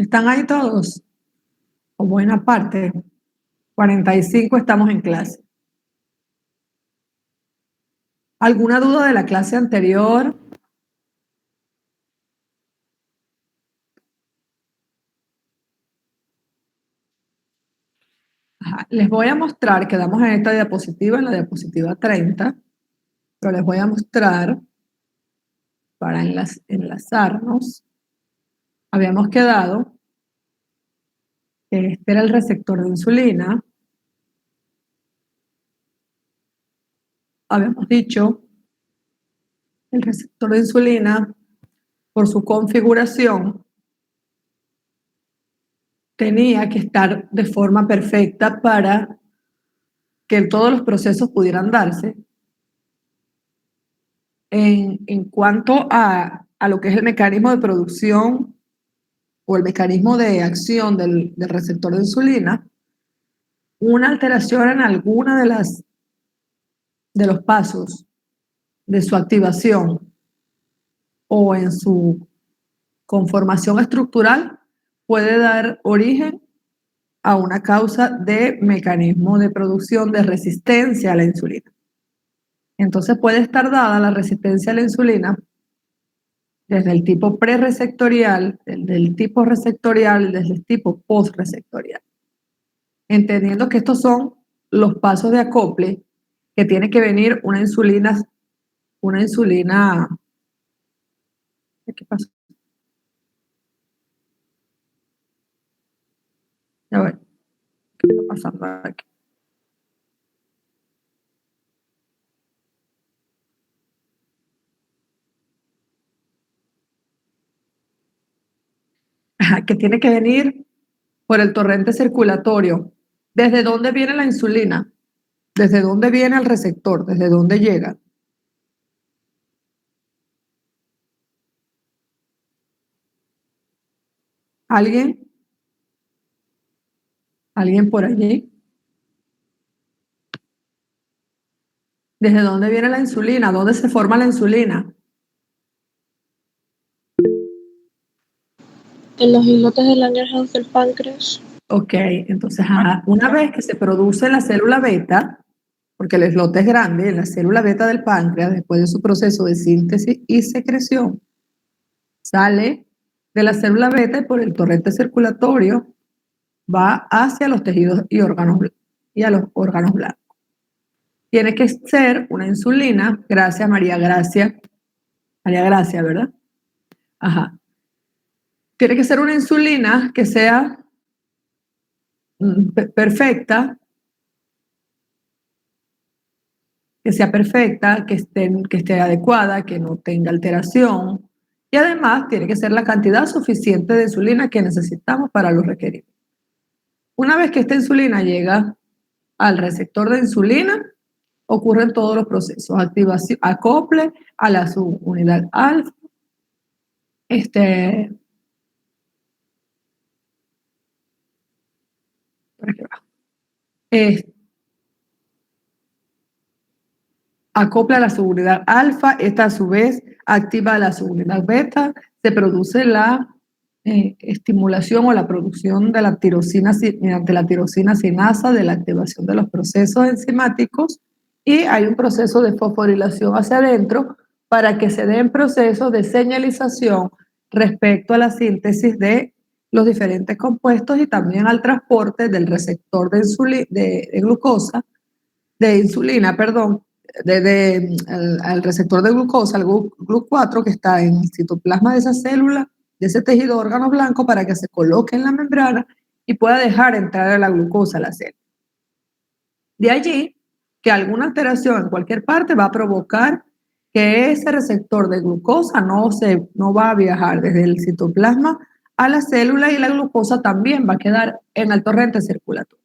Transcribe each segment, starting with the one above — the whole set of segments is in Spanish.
¿Están ahí todos? O buena parte. 45 estamos en clase. ¿Alguna duda de la clase anterior? Ajá. Les voy a mostrar, quedamos en esta diapositiva, en la diapositiva 30, pero les voy a mostrar para enlazarnos. Habíamos quedado que este era el receptor de insulina. Habíamos dicho el receptor de insulina, por su configuración, tenía que estar de forma perfecta para que todos los procesos pudieran darse. En cuanto a lo que es el mecanismo de producción o el mecanismo de acción del receptor de insulina, una alteración en alguna de los pasos de su activación o en su conformación estructural puede dar origen a una causa de mecanismo de producción de resistencia a la insulina. Entonces puede estar dada la resistencia a la insulina desde el tipo prereceptorial, desde el tipo receptorial, desde el tipo postreceptorial. Entendiendo que estos son los pasos de acople que tiene que venir una insulina, ¿qué pasó? A ver, ¿qué está pasando aquí? Que tiene que venir por el torrente circulatorio. ¿Desde dónde viene la insulina? ¿Desde dónde viene el receptor? ¿Desde dónde llega? ¿Alguien? ¿Alguien por allí? ¿Desde dónde viene la insulina? ¿Dónde se forma la insulina? En los islotes de Langerhans del páncreas. Ok, entonces una vez que se produce la célula beta, porque el islote es grande, en la célula beta del páncreas, después de su proceso de síntesis y secreción, sale de la célula beta y por el torrente circulatorio va hacia los tejidos y a los órganos blancos. Tiene que ser una insulina, gracias María Gracia, ¿verdad? Ajá. Tiene que ser una insulina que sea perfecta, que esté adecuada, que no tenga alteración. Y además tiene que ser la cantidad suficiente de insulina que necesitamos para los requerimientos. Una vez que esta insulina llega al receptor de insulina, ocurren todos los procesos, activación, acople a la subunidad alfa, por aquí va. Acopla a la subunidad alfa, esta a su vez activa la subunidad beta, se produce la estimulación o la producción de la tirosina mediante la tirosina sinasa de la activación de los procesos enzimáticos y hay un proceso de fosforilación hacia adentro para que se den procesos de señalización respecto a la síntesis de los diferentes compuestos y también al transporte del receptor de glucosa, de insulina, perdón, al receptor de glucosa, al GLUC4 que está en el citoplasma de esa célula, de ese tejido órgano blanco para que se coloque en la membrana y pueda dejar entrar a la glucosa a la célula. De allí que alguna alteración en cualquier parte va a provocar que ese receptor de glucosa no va a viajar desde el citoplasma a la célula y la glucosa también va a quedar en el torrente circulatorio.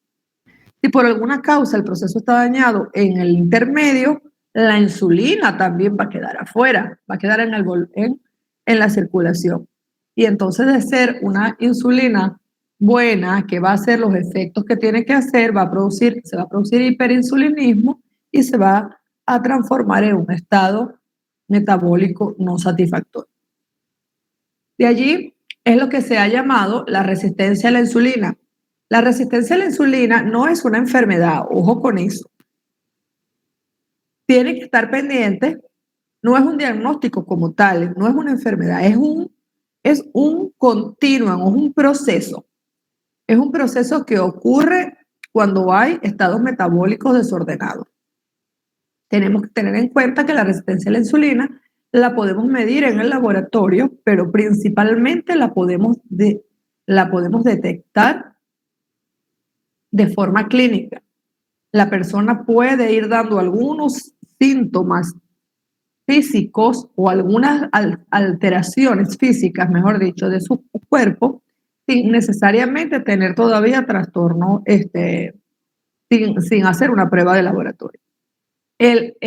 Si por alguna causa el proceso está dañado en el intermedio, la insulina también va a quedar afuera, va a quedar en la circulación. Y entonces de ser una insulina buena, que va a hacer los efectos que tiene que hacer, se va a producir hiperinsulinismo y se va a transformar en un estado metabólico no satisfactorio. De allí es lo que se ha llamado la resistencia a la insulina. La resistencia a la insulina no es una enfermedad, ojo con eso. Tiene que estar pendiente, no es un diagnóstico como tal, no es una enfermedad, es un continuum, es un proceso. Es un proceso que ocurre cuando hay estados metabólicos desordenados. Tenemos que tener en cuenta que la resistencia a la insulina la podemos medir en el laboratorio, pero principalmente la podemos detectar de forma clínica. La persona puede ir dando algunos síntomas físicos o algunas alteraciones físicas, mejor dicho, de su cuerpo, sin necesariamente tener todavía trastorno, sin hacer una prueba de laboratorio. El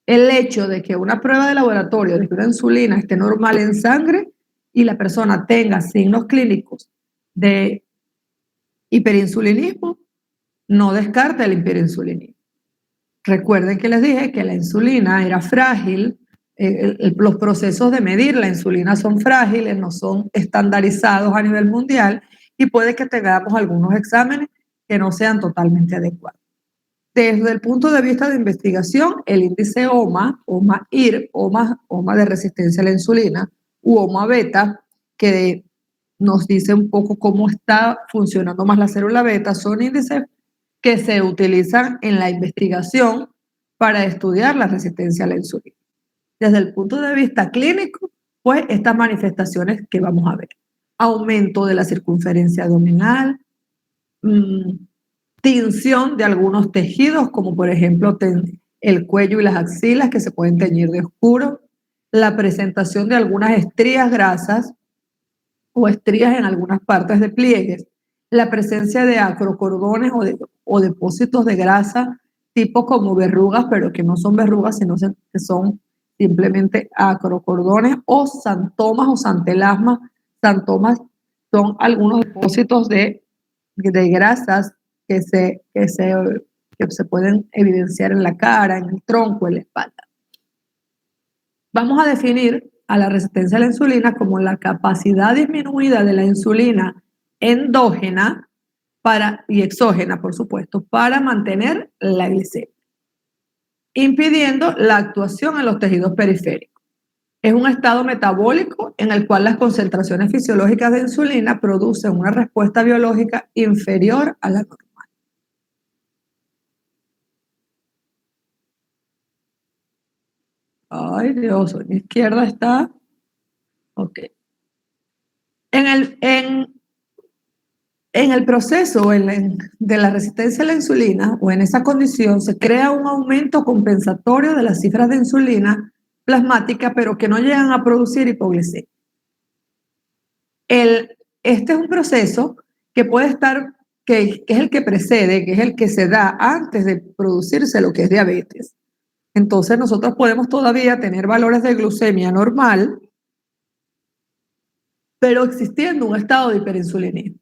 hecho de que una prueba de laboratorio, de que una insulina esté normal en sangre y la persona tenga signos clínicos de hiperinsulinismo, no descarta el hiperinsulinismo. Recuerden que les dije que la insulina era frágil, los procesos de medir la insulina son frágiles, no son estandarizados a nivel mundial y puede que tengamos algunos exámenes que no sean totalmente adecuados. Desde el punto de vista de investigación, el índice OMA-IR, OMA de resistencia a la insulina, u OMA-beta, que nos dice un poco cómo está funcionando más la célula beta, son índices que se utilizan en la investigación para estudiar la resistencia a la insulina. Desde el punto de vista clínico, pues estas manifestaciones que vamos a ver: aumento de la circunferencia abdominal, tinción de algunos tejidos, como por ejemplo el cuello y las axilas, que se pueden teñir de oscuro, la presentación de algunas estrías grasas o estrías en algunas partes de pliegues, la presencia de acrocordones o depósitos de grasa, tipo como verrugas, pero que no son verrugas, sino que son simplemente acrocordones, o santomas o santelasmas. Santomas son algunos depósitos de grasas que se pueden evidenciar en la cara, en el tronco, en la espalda. Vamos a definir a la resistencia a la insulina como la capacidad disminuida de la insulina endógena y exógena, por supuesto, para mantener la glicemia, impidiendo la actuación en los tejidos periféricos. Es un estado metabólico en el cual las concentraciones fisiológicas de insulina producen una respuesta biológica inferior a la normal. Ay, Dios, a mi izquierda está. Ok. En el proceso de la resistencia a la insulina, o en esa condición, se crea un aumento compensatorio de las cifras de insulina plasmática, pero que no llegan a producir hipoglicemia. Este es un proceso que puede estar, que es el que precede, que es el que se da antes de producirse lo que es diabetes. Entonces nosotros podemos todavía tener valores de glucemia normal, pero existiendo un estado de hiperinsulinismo.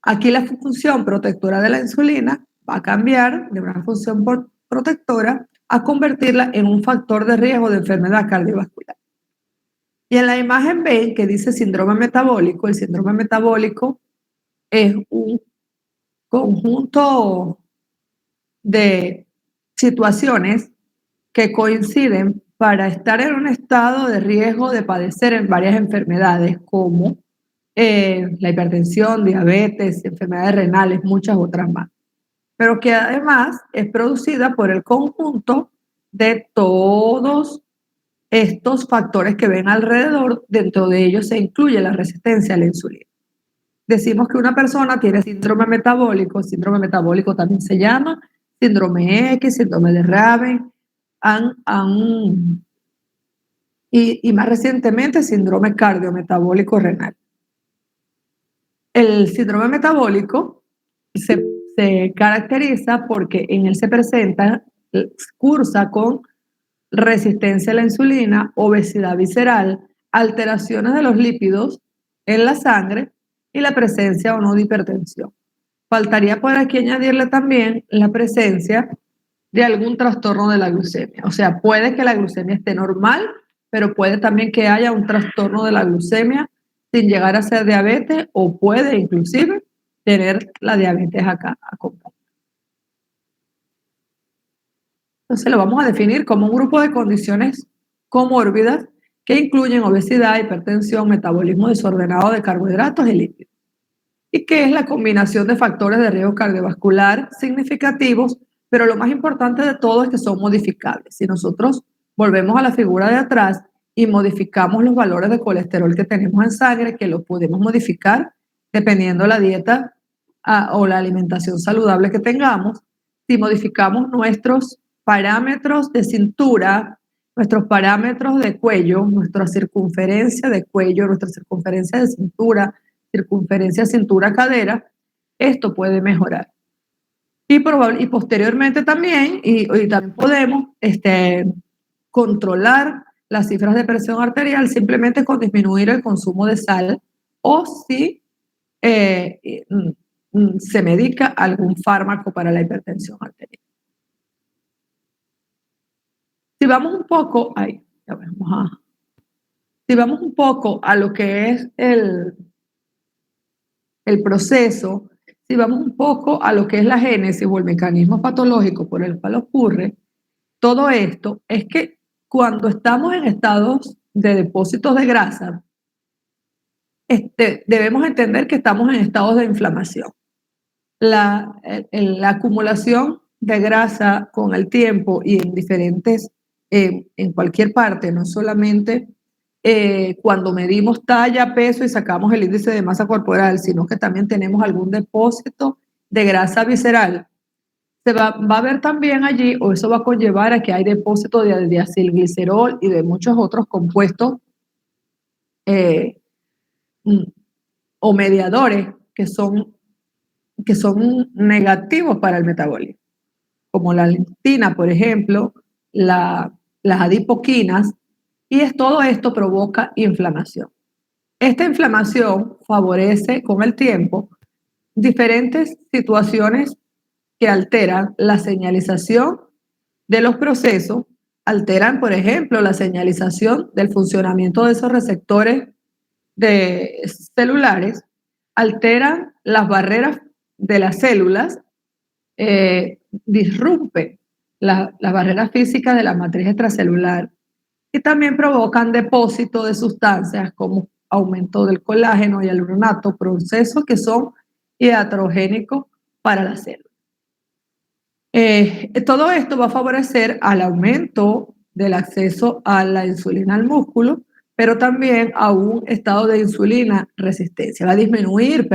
Aquí la función protectora de la insulina va a cambiar de una función protectora a convertirla en un factor de riesgo de enfermedad cardiovascular. Y en la imagen ven que dice síndrome metabólico. El síndrome metabólico es un conjunto de situaciones que coinciden para estar en un estado de riesgo de padecer en varias enfermedades como la hipertensión, diabetes, enfermedades renales, muchas otras más, pero que además es producida por el conjunto de todos estos factores que ven alrededor. Dentro de ellos se incluye la resistencia a la insulina. Decimos que una persona tiene síndrome metabólico también se llama síndrome X, síndrome de Raven, y más recientemente síndrome cardiometabólico renal. El síndrome metabólico se caracteriza porque en él se presenta, cursa con resistencia a la insulina, obesidad visceral, alteraciones de los lípidos en la sangre y la presencia o no de hipertensión. Faltaría por aquí añadirle también la presencia de algún trastorno de la glucemia. O sea, puede que la glucemia esté normal, pero puede también que haya un trastorno de la glucemia sin llegar a ser diabetes o puede inclusive tener la diabetes acá acompañada. Entonces lo vamos a definir como un grupo de condiciones comórbidas que incluyen obesidad, hipertensión, metabolismo desordenado de carbohidratos y lípidos, y que es la combinación de factores de riesgo cardiovascular significativos, pero lo más importante de todo es que son modificables. Si nosotros volvemos a la figura de atrás y modificamos los valores de colesterol que tenemos en sangre, que los podemos modificar dependiendo de la dieta o la alimentación saludable que tengamos, si modificamos nuestros parámetros de cintura, nuestros parámetros de cuello, nuestra circunferencia de cuello, nuestra circunferencia de cintura, circunferencia cintura-cadera, esto puede mejorar. Y posteriormente también, y también podemos controlar las cifras de presión arterial simplemente con disminuir el consumo de sal o si se medica algún fármaco para la hipertensión arterial. Si vamos un poco, si vamos un poco a lo que es el proceso, si vamos un poco a lo que es la génesis o el mecanismo patológico por el cual ocurre todo esto, es que cuando estamos en estados de depósitos de grasa, debemos entender que estamos en estados de inflamación. La acumulación de grasa con el tiempo y en diferentes, en cualquier parte, no solamente cuando medimos talla, peso y sacamos el índice de masa corporal, sino que también tenemos algún depósito de grasa visceral. Se va a ver también allí, o eso va a conllevar a que hay depósito de diacilglicerol y de muchos otros compuestos o mediadores que son negativos para el metabolismo, como la leptina, por ejemplo, las adipoquinas, y todo esto provoca inflamación. Esta inflamación favorece con el tiempo diferentes situaciones que alteran la señalización de los procesos, alteran, por ejemplo, la señalización del funcionamiento de esos receptores celulares, alteran las barreras de las células, disrumpe las barreras físicas de la matriz extracelular y también provocan depósito de sustancias como aumento del colágeno y hialuronato, procesos que son iatrogénicos para la célula. Todo esto va a favorecer al aumento del acceso a la insulina al músculo, pero también a un estado de insulina resistencia. Va a disminuir,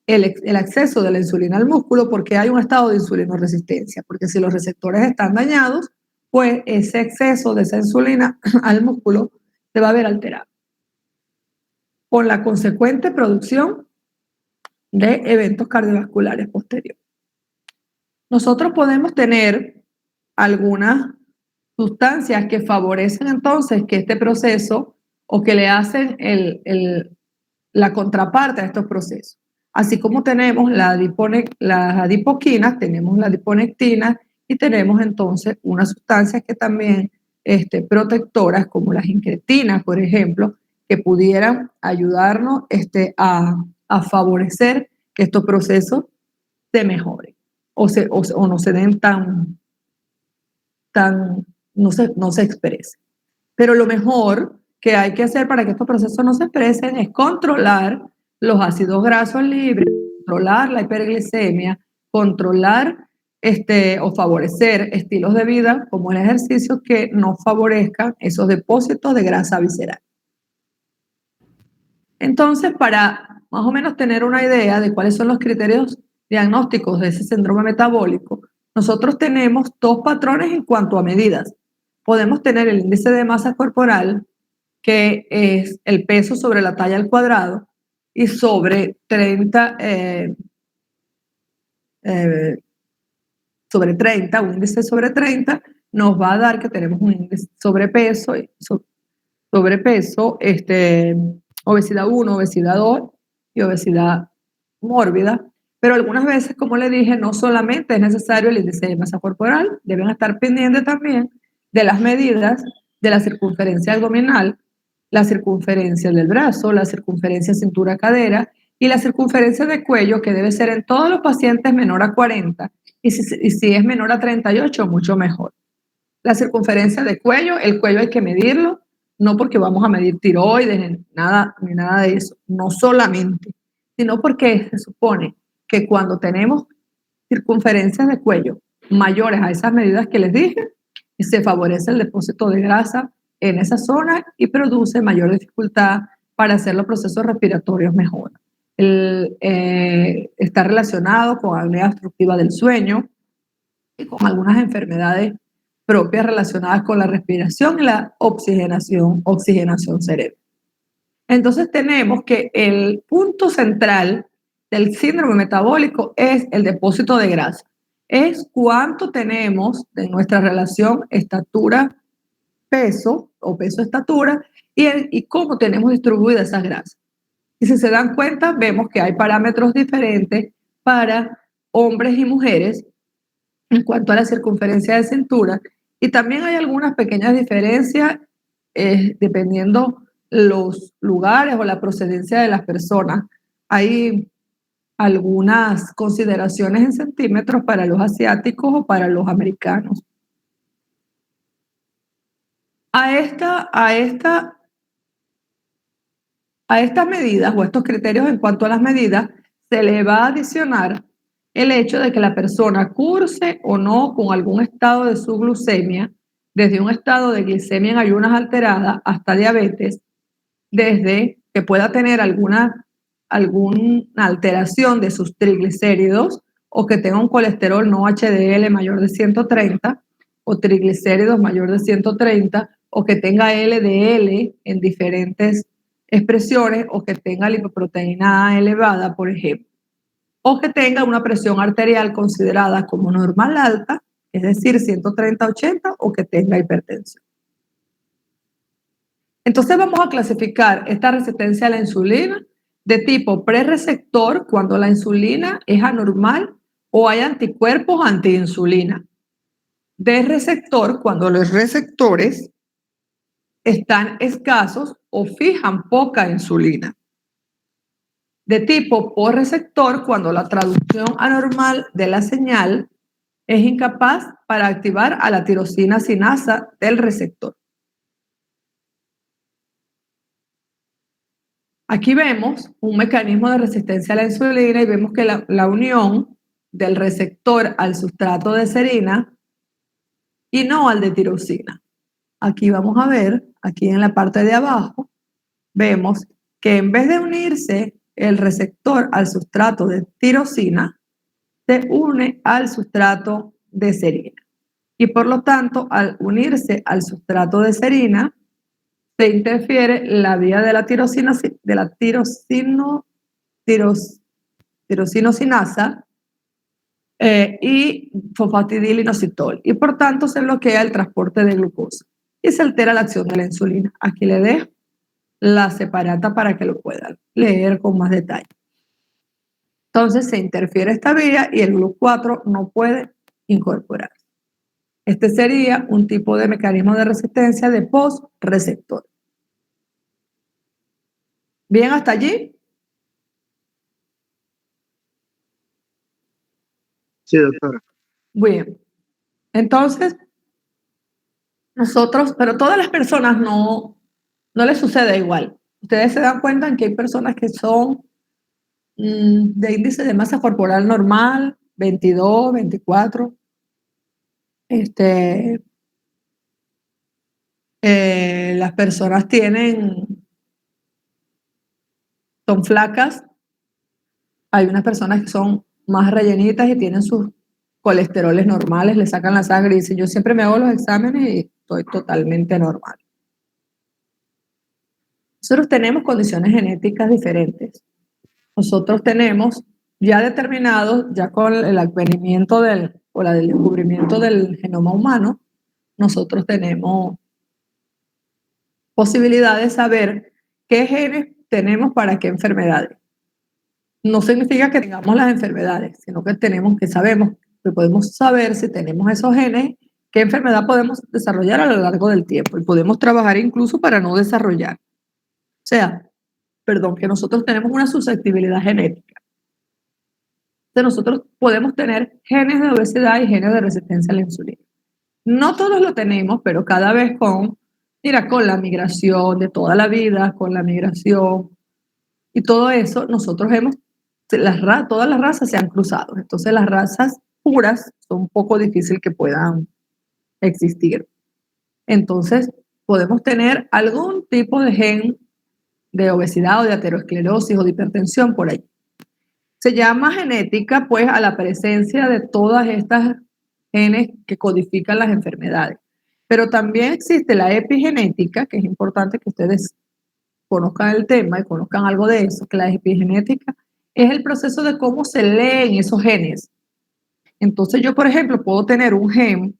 el acceso de la insulina al músculo porque hay un estado de insulina resistencia, porque si los receptores están dañados, pues ese exceso de esa insulina al músculo se va a ver alterado, con la consecuente producción de eventos cardiovasculares posteriores. Nosotros podemos tener algunas sustancias que favorecen entonces que este proceso o que le hacen la contraparte a estos procesos. Así como tenemos las adipoquinas, tenemos la adiponectina y tenemos entonces unas sustancias que también protectoras como las incretinas, por ejemplo, que pudieran ayudarnos a favorecer que estos procesos se mejoren o no se den no se expresen. Pero lo mejor que hay que hacer para que estos procesos no se expresen es controlar los ácidos grasos libres, controlar la hiperglicemia, controlar o favorecer estilos de vida como el ejercicio que no favorezcan esos depósitos de grasa visceral. Entonces, para más o menos tener una idea de cuáles son los criterios diagnósticos de ese síndrome metabólico, nosotros tenemos dos patrones en cuanto a medidas. Podemos tener el índice de masa corporal, que es el peso sobre la talla al cuadrado, y sobre 30, un índice sobre 30, nos va a dar que tenemos un índice sobrepeso, obesidad 1, obesidad 2 y obesidad mórbida. Pero algunas veces, como le dije, no solamente es necesario el índice de masa corporal, deben estar pendientes también de las medidas de la circunferencia abdominal, la circunferencia del brazo, la circunferencia cintura-cadera y la circunferencia de cuello, que debe ser en todos los pacientes menor a 40, y si es menor a 38, mucho mejor. La circunferencia de cuello, el cuello hay que medirlo, no porque vamos a medir tiroides ni nada de eso, no solamente, sino porque se supone que cuando tenemos circunferencias de cuello mayores a esas medidas que les dije, se favorece el depósito de grasa en esa zona y produce mayor dificultad para hacer los procesos respiratorios mejor. Está relacionado con apnea obstructiva del sueño y con algunas enfermedades propias relacionadas con la respiración y la oxigenación cerebral. Entonces tenemos que el punto central del síndrome metabólico es el depósito de grasa. Es cuánto tenemos de nuestra relación estatura-peso o peso-estatura y cómo tenemos distribuidas esas grasas. Y si se dan cuenta, vemos que hay parámetros diferentes para hombres y mujeres en cuanto a la circunferencia de cintura, y también hay algunas pequeñas diferencias dependiendo los lugares o la procedencia de las personas. Hay algunas consideraciones en centímetros para los asiáticos o para los americanos. A estas medidas o estos criterios en cuanto a las medidas se le va a adicionar el hecho de que la persona curse o no con algún estado de subglucemia, desde un estado de glicemia en ayunas alterada hasta diabetes, desde que pueda tener alguna alteración de sus triglicéridos o que tenga un colesterol no HDL mayor de 130 o triglicéridos mayor de 130 o que tenga LDL en diferentes expresiones o que tenga lipoproteína A elevada, por ejemplo, o que tenga una presión arterial considerada como normal alta, es decir, 130-80, o que tenga hipertensión. Entonces vamos a clasificar esta resistencia a la insulina de tipo prereceptor, cuando la insulina es anormal o hay anticuerpos antiinsulina. De receptor, cuando los receptores están escasos o fijan poca insulina. De tipo posreceptor, cuando la traducción anormal de la señal es incapaz para activar a la tirosina sinasa del receptor. Aquí vemos un mecanismo de resistencia a la insulina y vemos que la unión del receptor al sustrato de serina y no al de tirosina. Aquí vamos a ver, aquí en la parte de abajo, vemos que en vez de unirse el receptor al sustrato de tirosina, se une al sustrato de serina. Y por lo tanto, al unirse al sustrato de serina, se interfiere la vía de la tirosinosinasa y fosfatidilinositol. Y por tanto, se bloquea el transporte de glucosa y se altera la acción de la insulina. Aquí le dejo la separata para que lo puedan leer con más detalle. Entonces se interfiere esta vía y el GLUT4 no puede incorporarse. Este sería un tipo de mecanismo de resistencia de post-receptor. ¿Bien hasta allí? Sí, doctora. Bien. Entonces, nosotros, pero todas las personas no les sucede igual. Ustedes se dan cuenta en que hay personas que son de índice de masa corporal normal, 22, 24. Las personas son flacas. Hay unas personas que son más rellenitas y tienen sus colesteroles normales, le sacan la sangre y dicen, yo siempre me hago los exámenes y estoy totalmente normal. Nosotros tenemos condiciones genéticas diferentes. Nosotros tenemos ya determinados, ya con el advenimiento del descubrimiento del genoma humano, nosotros tenemos posibilidad de saber qué genes tenemos para qué enfermedades. No significa que tengamos las enfermedades, sino que sabemos que podemos saber si tenemos esos genes, qué enfermedad podemos desarrollar a lo largo del tiempo y podemos trabajar incluso para no desarrollar. sea, perdón, que nosotros tenemos una susceptibilidad genética. Entonces nosotros podemos tener genes de obesidad y genes de resistencia a la insulina. No todos lo tenemos, pero cada vez con la migración de toda la vida, con la migración y todo eso, nosotros todas las razas se han cruzado. Entonces las razas puras son un poco difícil que puedan existir. Entonces podemos tener algún tipo de gen de obesidad o de aterosclerosis o de hipertensión por ahí. Se llama genética pues a la presencia de todas estas genes que codifican las enfermedades. Pero también existe la epigenética, que es importante que ustedes conozcan el tema y conozcan algo de eso, que la epigenética es el proceso de cómo se leen esos genes. Entonces yo, por ejemplo, puedo tener un gen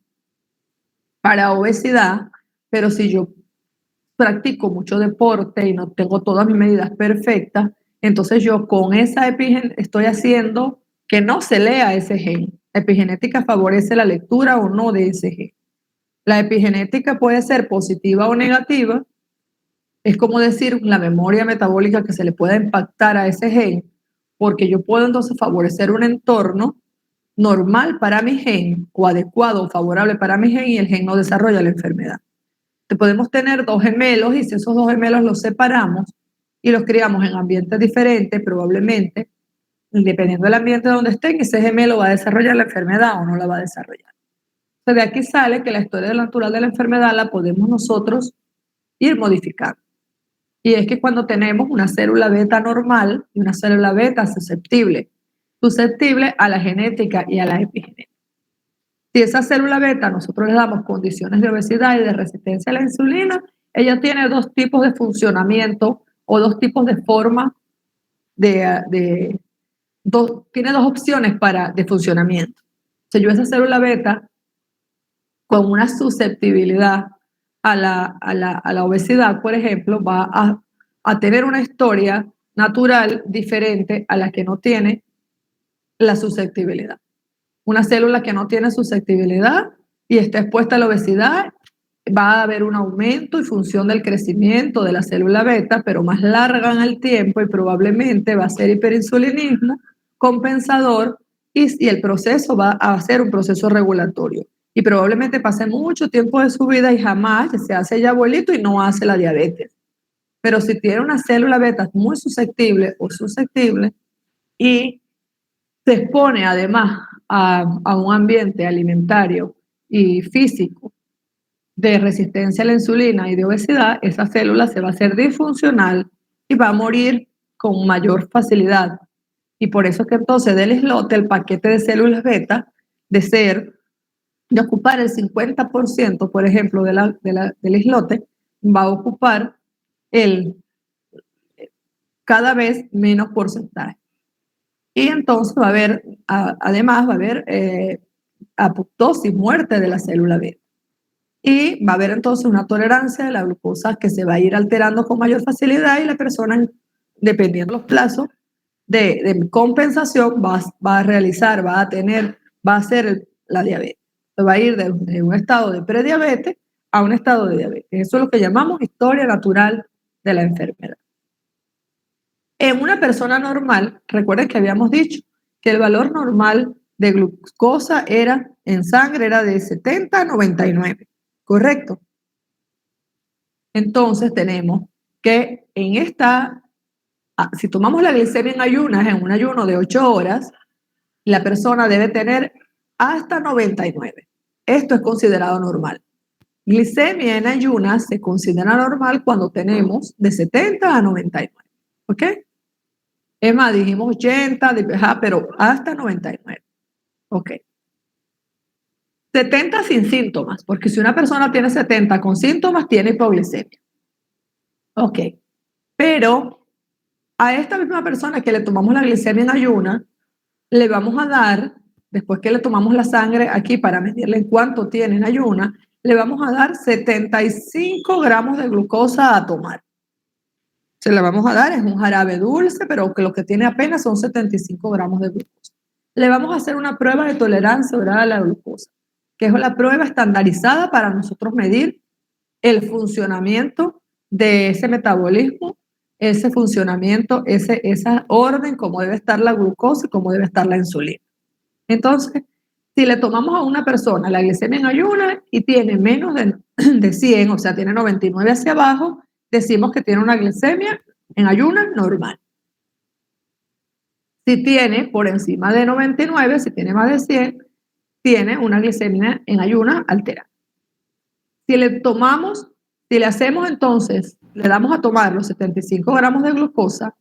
para obesidad, pero si yo practico mucho deporte y no tengo todas mis medidas perfectas, entonces yo con esa epigenética estoy haciendo que no se lea ese gen. La epigenética favorece la lectura o no de ese gen. La epigenética puede ser positiva o negativa. Es como decir la memoria metabólica que se le pueda impactar a ese gen, porque yo puedo entonces favorecer un entorno normal para mi gen o adecuado o favorable para mi gen y el gen no desarrolla la enfermedad. Podemos tener dos gemelos y si esos dos gemelos los separamos y los criamos en ambientes diferentes, probablemente, dependiendo del ambiente donde estén, ese gemelo va a desarrollar la enfermedad o no la va a desarrollar. Entonces de aquí sale que la historia natural de la enfermedad la podemos nosotros ir modificando. Y es que cuando tenemos una célula beta normal y una célula beta susceptible a la genética y a la epigenética. Si esa célula beta nosotros le damos condiciones de obesidad y de resistencia a la insulina, ella tiene dos tipos de funcionamiento o dos tipos de forma tiene dos opciones de funcionamiento. Si yo esa célula beta con una susceptibilidad a la obesidad, por ejemplo, va a tener una historia natural diferente a la que no tiene la susceptibilidad. Una célula que no tiene susceptibilidad y está expuesta a la obesidad, va a haber un aumento y función del crecimiento de la célula beta, pero más larga en el tiempo y probablemente va a ser hiperinsulinismo compensador y el proceso va a ser un proceso regulatorio. Y probablemente pase mucho tiempo de su vida y jamás se hace ya abuelito y no hace la diabetes. Pero si tiene una célula beta muy susceptible o susceptible y se expone además a un ambiente alimentario y físico de resistencia a la insulina y de obesidad, esa célula se va a hacer disfuncional y va a morir con mayor facilidad. Y por eso es que entonces del islote, el paquete de células beta, de ocupar el 50%, por ejemplo, del islote, va a ocupar cada vez menos porcentaje. Y entonces va a haber, además, va a haber apoptosis, muerte de la célula beta. Y va a haber entonces una tolerancia de la glucosa que se va a ir alterando con mayor facilidad y la persona, dependiendo de los plazos de compensación, va a hacer la diabetes. Va a ir de un estado de prediabetes a un estado de diabetes. Eso es lo que llamamos historia natural de la enfermedad. En una persona normal, recuerden que habíamos dicho que el valor normal de glucosa en sangre era de 70 a 99, ¿correcto? Entonces tenemos que si tomamos la glicemia en ayunas, en un ayuno de 8 horas, la persona debe tener hasta 99. Esto es considerado normal. Glicemia en ayunas se considera normal cuando tenemos de 70 a 99, ¿ok? Es más, dijimos 80, pero hasta 99. Ok. 70 sin síntomas, porque si una persona tiene 70 con síntomas, tiene hipoglicemia. Ok. Pero a esta misma persona que le tomamos la glicemia en ayuna, le vamos a dar, después que le tomamos la sangre aquí para medirle en cuánto tiene en ayuna, le vamos a dar 75 gramos de glucosa a tomar. Se la vamos a dar, es un jarabe dulce, pero que lo que tiene apenas son 75 gramos de glucosa. Le vamos a hacer una prueba de tolerancia oral a la glucosa, que es la prueba estandarizada para nosotros medir el funcionamiento de ese metabolismo ese funcionamiento, esa orden, cómo debe estar la glucosa y cómo debe estar la insulina. Entonces, si le tomamos a una persona la glicemia en ayunas y tiene menos de 100, o sea, tiene 99 hacia abajo, decimos que tiene una glicemia en ayunas normal. Si tiene por encima de 99, si tiene más de 100, tiene una glicemia en ayunas alterada. Si le hacemos entonces, le damos a tomar los 75 gramos de glucosa,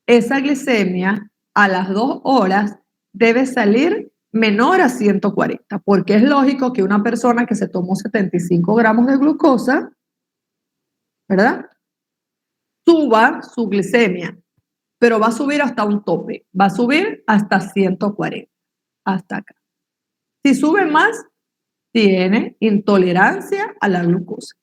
esa glicemia a las 2 horas debe salir menor a 140, porque es lógico que una persona que se tomó 75 gramos de glucosa, ¿verdad? Suba su glicemia, pero va a subir hasta un tope, va a subir hasta 140, hasta acá. Si sube más, tiene intolerancia a la glucosa.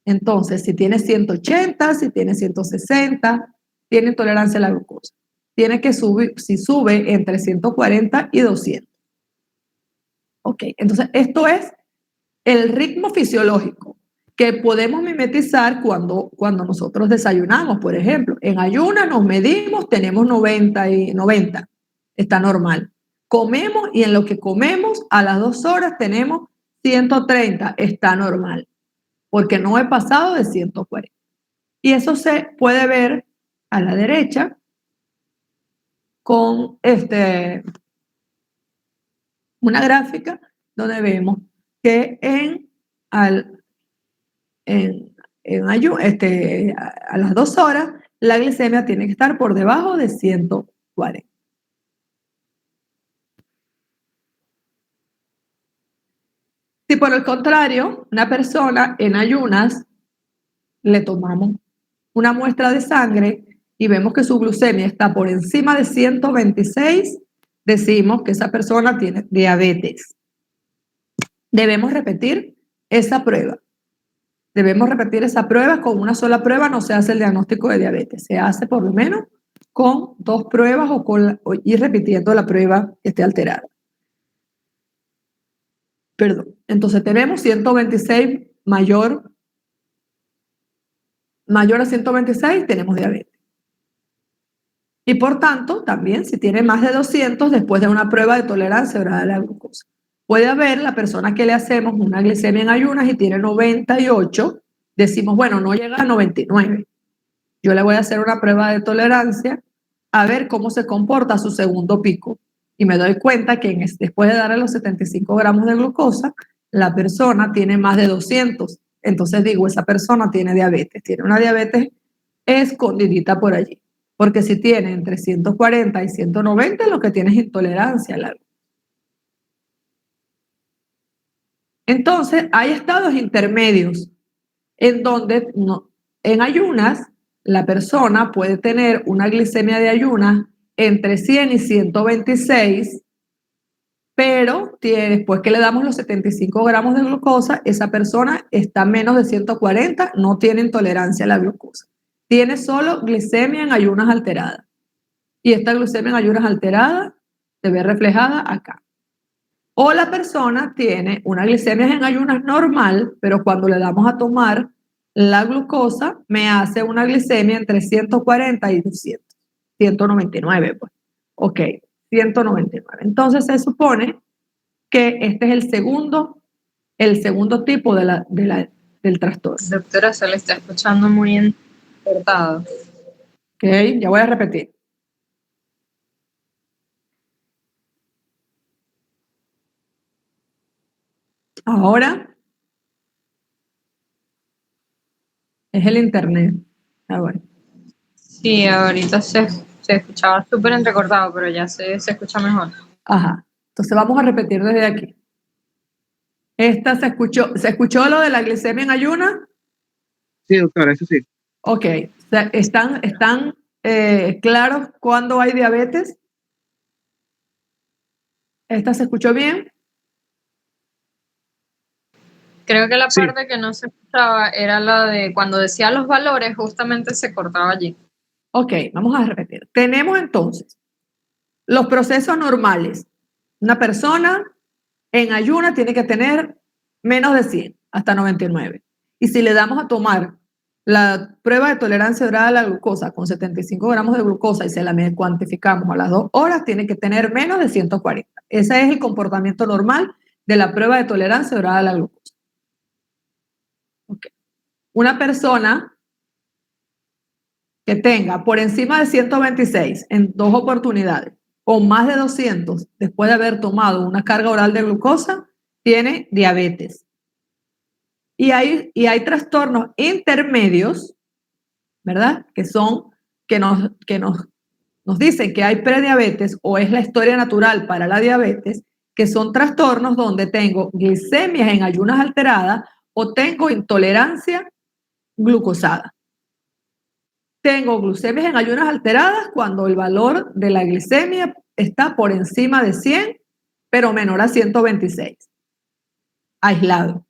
Entonces, si tiene 180, si tiene 160, tiene intolerancia a la glucosa. Tiene que subir, si sube entre 140 y 200. Ok, entonces esto es el ritmo fisiológico que podemos mimetizar cuando nosotros desayunamos, por ejemplo. En ayunas nos medimos, tenemos 90 y 90, está normal. Comemos y en lo que comemos a las 2 horas tenemos 130, está normal, porque no he pasado de 140. Y eso se puede ver a la derecha con una gráfica donde vemos que a las 2 horas la glicemia tiene que estar por debajo de 140. Si por el contrario, una persona en ayunas le tomamos una muestra de sangre y vemos que su glucemia está por encima de 126, decimos que esa persona tiene diabetes. Debemos repetir esa prueba. Debemos repetir esa prueba. Con una sola prueba no se hace el diagnóstico de diabetes. Se hace por lo menos con 2 pruebas o ir repitiendo la prueba que esté alterada. Perdón. Entonces tenemos 126 mayor a 126, tenemos diabetes. Y por tanto, también si tiene más de 200, después de una prueba de tolerancia oral a la glucosa. Puede haber la persona que le hacemos una glicemia en ayunas y tiene 98, decimos, bueno, no llega a 99. Yo le voy a hacer una prueba de tolerancia a ver cómo se comporta su segundo pico. Y me doy cuenta que después de darle los 75 gramos de glucosa, la persona tiene más de 200. Entonces digo, esa persona tiene diabetes, tiene una diabetes escondidita por allí. Porque si tiene entre 140 y 190, lo que tiene es intolerancia a la glucosa. Entonces, hay estados intermedios en donde en ayunas la persona puede tener una glicemia de ayunas entre 100 y 126, pero después que le damos los 75 gramos de glucosa, esa persona está menos de 140, no tiene intolerancia a la glucosa. Tiene solo glicemia en ayunas alterada. Y esta glucemia en ayunas alterada se ve reflejada acá. O la persona tiene una glicemia en ayunas normal, pero cuando le damos a tomar la glucosa, me hace una glicemia entre 140 y 200, 199, pues. Ok, 199. Entonces se supone que este es el segundo tipo del trastorno. Doctora, se le está escuchando muy entrecortado. Ok, ya voy a repetir. Ahora es el internet. Bueno. Sí, ahorita se escuchaba súper entrecortado, pero ya se escucha mejor. Ajá. Entonces vamos a repetir desde aquí. ¿Se escuchó lo de la glicemia en ayunas? Sí, doctora, eso sí. Ok. ¿Están claros cuando hay diabetes? ¿Esta se escuchó bien? Creo que la parte que no se escuchaba era la de cuando decía los valores, justamente se cortaba allí. Ok, vamos a repetir. Tenemos entonces los procesos normales. Una persona en ayuna tiene que tener menos de 100, hasta 99. Y si le damos a tomar la prueba de tolerancia oral a la glucosa con 75 gramos de glucosa y se la cuantificamos a las 2 horas, tiene que tener menos de 140. Ese es el comportamiento normal de la prueba de tolerancia oral a la glucosa. Okay. Una persona que tenga por encima de 126 en 2 oportunidades o más de 200 después de haber tomado una carga oral de glucosa, tiene diabetes. Y hay trastornos intermedios, ¿verdad? Que nos dicen que hay prediabetes o es la historia natural para la diabetes, que son trastornos donde tengo glicemias en ayunas alteradas o tengo intolerancia glucosada. Tengo glucemias en ayunas alteradas cuando el valor de la glicemia está por encima de 100, pero menor a 126. Aislado.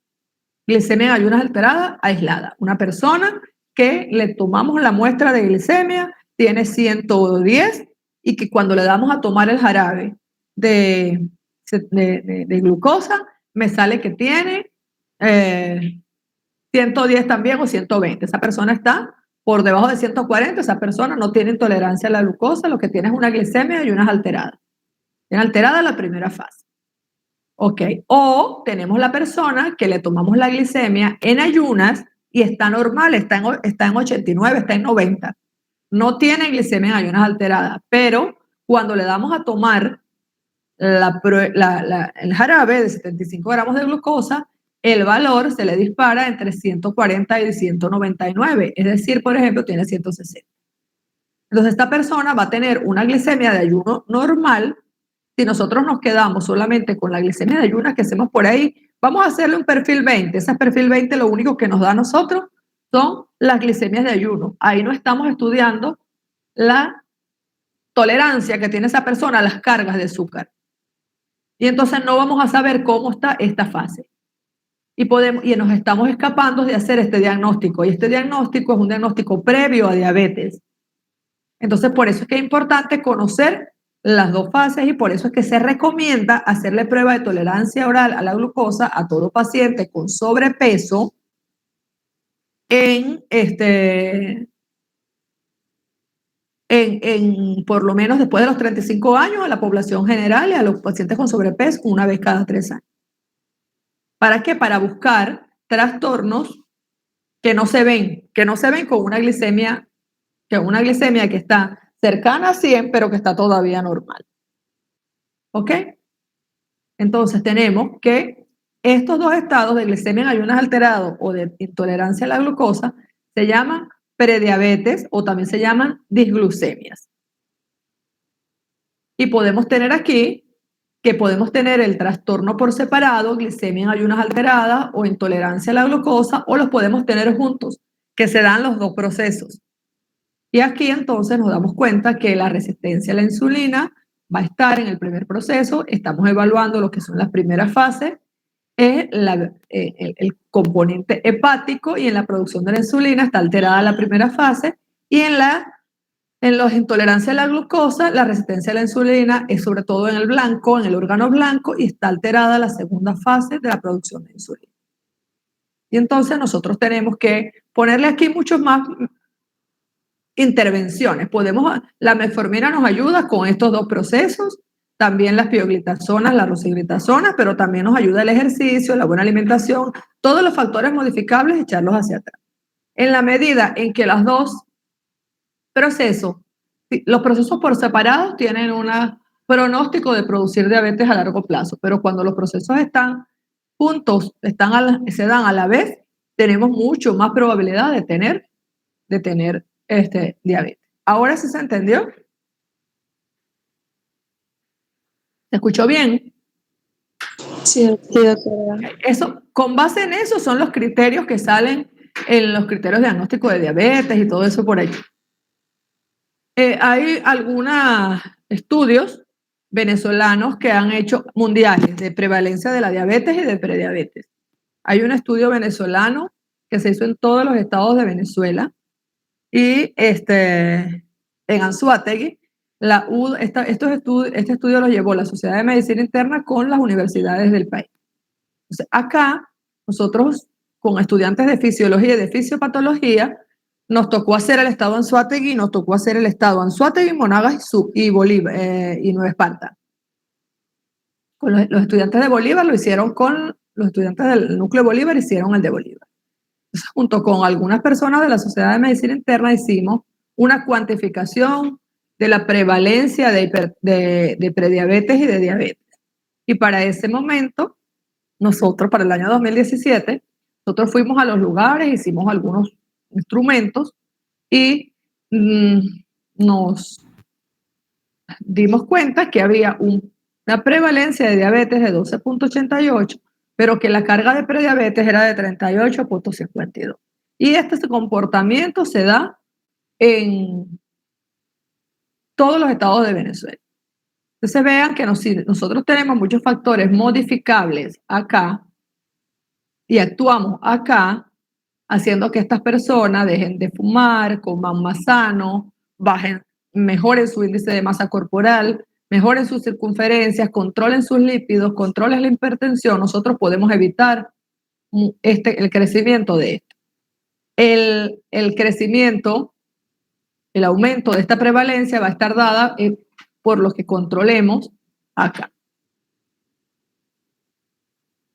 Glicemia en ayunas alteradas, aislada. Una persona que le tomamos la muestra de glicemia, tiene 110 y que cuando le damos a tomar el jarabe de glucosa, me sale que tiene 110 también o 120. Esa persona está por debajo de 140, esa persona no tiene intolerancia a la glucosa, lo que tiene es una glicemia y ayunas alteradas. Tiene alterada la primera fase. Ok, o tenemos la persona que le tomamos la glicemia en ayunas y está normal, está en 89, está en 90. No tiene glicemia en ayunas alteradas, pero cuando le damos a tomar el jarabe de 75 gramos de glucosa, el valor se le dispara entre 140 y 199, es decir, por ejemplo, tiene 160. Entonces, esta persona va a tener una glicemia de ayuno normal. Si nosotros nos quedamos solamente con la glicemia de ayunas que hacemos por ahí, vamos a hacerle un perfil 20. Ese perfil 20 lo único que nos da a nosotros son las glicemias de ayuno. Ahí no estamos estudiando la tolerancia que tiene esa persona a las cargas de azúcar. Y entonces no vamos a saber cómo está esta fase. Y nos estamos escapando de hacer este diagnóstico. Y este diagnóstico es un diagnóstico previo a diabetes. Entonces, por eso es que es importante conocer las 2 fases y por eso es que se recomienda hacerle prueba de tolerancia oral a la glucosa a todo paciente con sobrepeso por lo menos después de los 35 años a la población general y a los pacientes con sobrepeso una vez cada 3 años. ¿Para qué? Para buscar trastornos que no se ven con una glicemia que está cercana a 100, pero que está todavía normal. ¿Ok? Entonces tenemos que estos 2 estados de glicemia en ayunas alterados o de intolerancia a la glucosa se llaman prediabetes o también se llaman disglucemias. Y podemos tener aquí que podemos tener el trastorno por separado, glicemia en ayunas alteradas o intolerancia a la glucosa, o los podemos tener juntos, que se dan los 2 procesos. Y aquí entonces nos damos cuenta que la resistencia a la insulina va a estar en el primer proceso. Estamos evaluando lo que son las primeras fases, el componente hepático, y en la producción de la insulina está alterada la primera fase, y en la intolerancia a la glucosa, la resistencia a la insulina es sobre todo en el blanco, en el órgano blanco, y está alterada la segunda fase de la producción de insulina. Y entonces nosotros tenemos que ponerle aquí muchos más intervenciones. La metformina nos ayuda con estos 2 procesos, también las pioglitazonas, las rosiglitazonas, pero también nos ayuda el ejercicio, la buena alimentación, todos los factores modificables, echarlos hacia atrás. En la medida en que los procesos por separado tienen un pronóstico de producir diabetes a largo plazo, pero cuando los procesos están juntos, se dan a la vez, tenemos mucho más probabilidad de tener diabetes. ¿Ahora sí se entendió? ¿Se escuchó bien? Sí, doctora. Con base en eso son los criterios que salen en los criterios diagnósticos de diabetes y todo eso por ahí. Hay algunos estudios venezolanos que han hecho mundiales de prevalencia de la diabetes y de prediabetes. Hay un estudio venezolano que se hizo en todos los estados de Venezuela y en Anzoátegui, este estudio lo llevó la Sociedad de Medicina Interna con las universidades del país. Entonces, acá nosotros con estudiantes de fisiología y de fisiopatología nos tocó hacer el estado Anzoátegui, nos tocó hacer el estado Anzoátegui, Monagas y Bolívar y Nueva Esparta. Con los estudiantes de Bolívar lo hicieron con los estudiantes del núcleo de Bolívar, hicieron el de Bolívar. Entonces, junto con algunas personas de la Sociedad de Medicina Interna hicimos una cuantificación de la prevalencia de prediabetes y de diabetes. Y para ese momento, nosotros, para el año 2017, nosotros fuimos a los lugares, hicimos algunos instrumentos y nos dimos cuenta que había una prevalencia de diabetes de 12.88, pero que la carga de prediabetes era de 38.52. Y este comportamiento se da en todos los estados de Venezuela. Entonces vean que nosotros tenemos muchos factores modificables acá y actuamos acá, haciendo que estas personas dejen de fumar, coman más sano, mejoren su índice de masa corporal, mejoren sus circunferencias, controlen sus lípidos, controlen la hipertensión. Nosotros podemos evitar el crecimiento de esto. El crecimiento, el aumento de esta prevalencia va a estar dada por los que controlemos acá.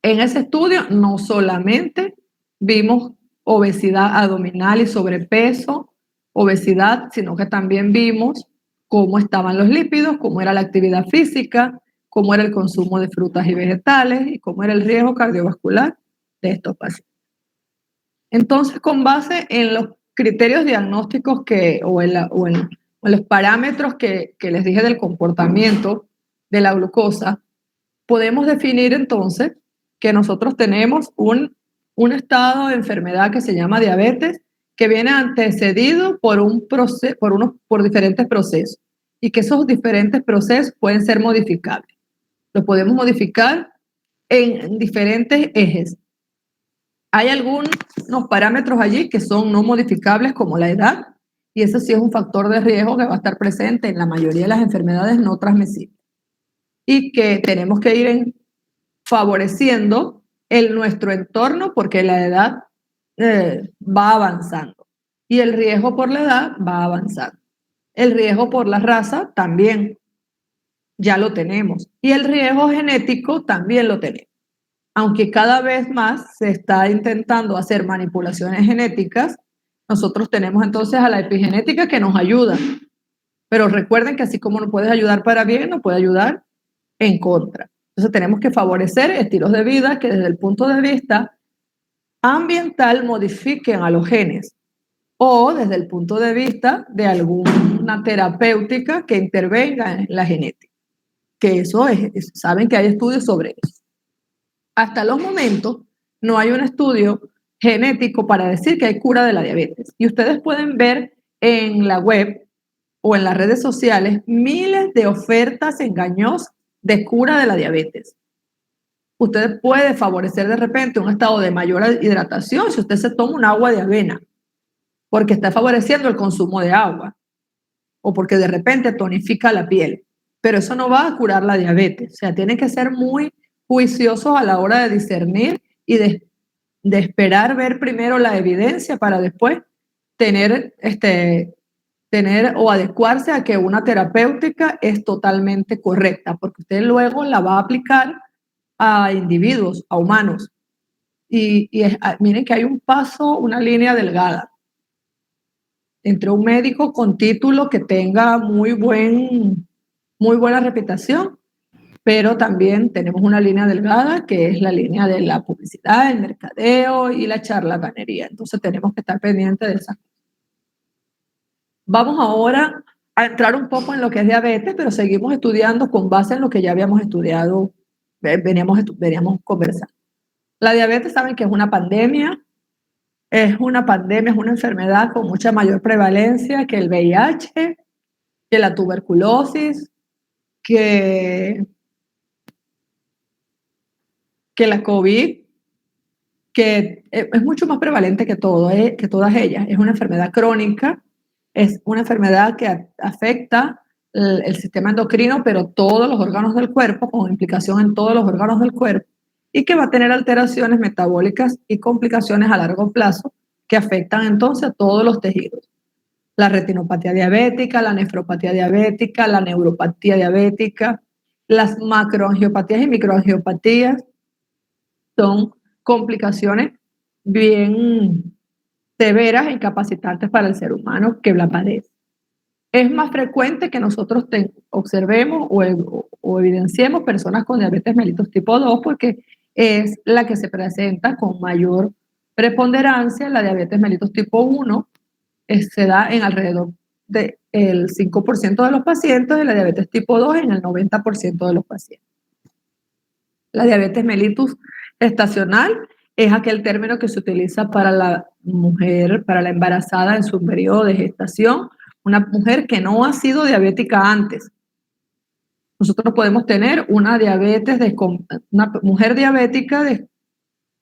En ese estudio no solamente vimos obesidad abdominal y sobrepeso, obesidad, sino que también vimos cómo estaban los lípidos, cómo era la actividad física, cómo era el consumo de frutas y vegetales y cómo era el riesgo cardiovascular de estos pacientes. Entonces, con base en los criterios diagnósticos o en los parámetros que les dije del comportamiento de la glucosa, podemos definir entonces que nosotros tenemos un estado de enfermedad que se llama diabetes, que viene antecedido por diferentes procesos y que esos diferentes procesos pueden ser modificables. Los podemos modificar en diferentes ejes. Hay algunos parámetros allí que son no modificables, como la edad, y eso sí es un factor de riesgo que va a estar presente en la mayoría de las enfermedades no transmisibles y que tenemos que ir favoreciendo nuestro entorno, porque la edad va avanzando y el riesgo por la edad va avanzando. El riesgo por la raza también ya lo tenemos y el riesgo genético también lo tenemos. Aunque cada vez más se está intentando hacer manipulaciones genéticas, nosotros tenemos entonces a la epigenética que nos ayuda. Pero recuerden que así como nos puede ayudar para bien, nos puede ayudar en contra. Entonces tenemos que favorecer estilos de vida que desde el punto de vista ambiental modifiquen a los genes o desde el punto de vista de alguna terapéutica que intervenga en la genética. Que eso saben que hay estudios sobre eso. Hasta los momentos no hay un estudio genético para decir que hay cura de la diabetes. Y ustedes pueden ver en la web o en las redes sociales miles de ofertas engañosas de cura de la diabetes. Usted puede favorecer de repente un estado de mayor hidratación si usted se toma un agua de avena, porque está favoreciendo el consumo de agua o porque de repente tonifica la piel. Pero eso no va a curar la diabetes. O sea, tienen que ser muy juiciosos a la hora de discernir y de esperar ver primero la evidencia para después tener o adecuarse a que una terapéutica es totalmente correcta, porque usted luego la va a aplicar a individuos, a humanos. Miren que hay un paso, una línea delgada entre un médico con título que tenga muy buena reputación, pero también tenemos una línea delgada que es la línea de la publicidad, el mercadeo y la charlatanería. Entonces tenemos que estar pendientes de esas cosas. Vamos ahora a entrar un poco en lo que es diabetes, pero seguimos estudiando con base en lo que ya habíamos estudiado, veníamos conversando. La diabetes, saben que es una pandemia, es una enfermedad con mucha mayor prevalencia que el VIH, que la tuberculosis, que la COVID, que es mucho más prevalente que todas ellas. Es una enfermedad crónica, es una enfermedad que afecta el sistema endocrino, pero todos los órganos del cuerpo, con implicación en todos los órganos del cuerpo, y que va a tener alteraciones metabólicas y complicaciones a largo plazo que afectan entonces a todos los tejidos. La retinopatía diabética, la nefropatía diabética, la neuropatía diabética, las macroangiopatías y microangiopatías son complicaciones bien severas e incapacitantes para el ser humano que la padece. Es más frecuente que nosotros observemos o evidenciemos personas con diabetes mellitus tipo 2 porque es la que se presenta con mayor preponderancia. La diabetes mellitus tipo 1 se da en alrededor del 5% de los pacientes y la diabetes tipo 2 en el 90% de los pacientes. La diabetes mellitus estacional es aquel término que se utiliza para la mujer, para la embarazada en su periodo de gestación, una mujer que no ha sido diabética antes. Nosotros podemos tener una mujer diabética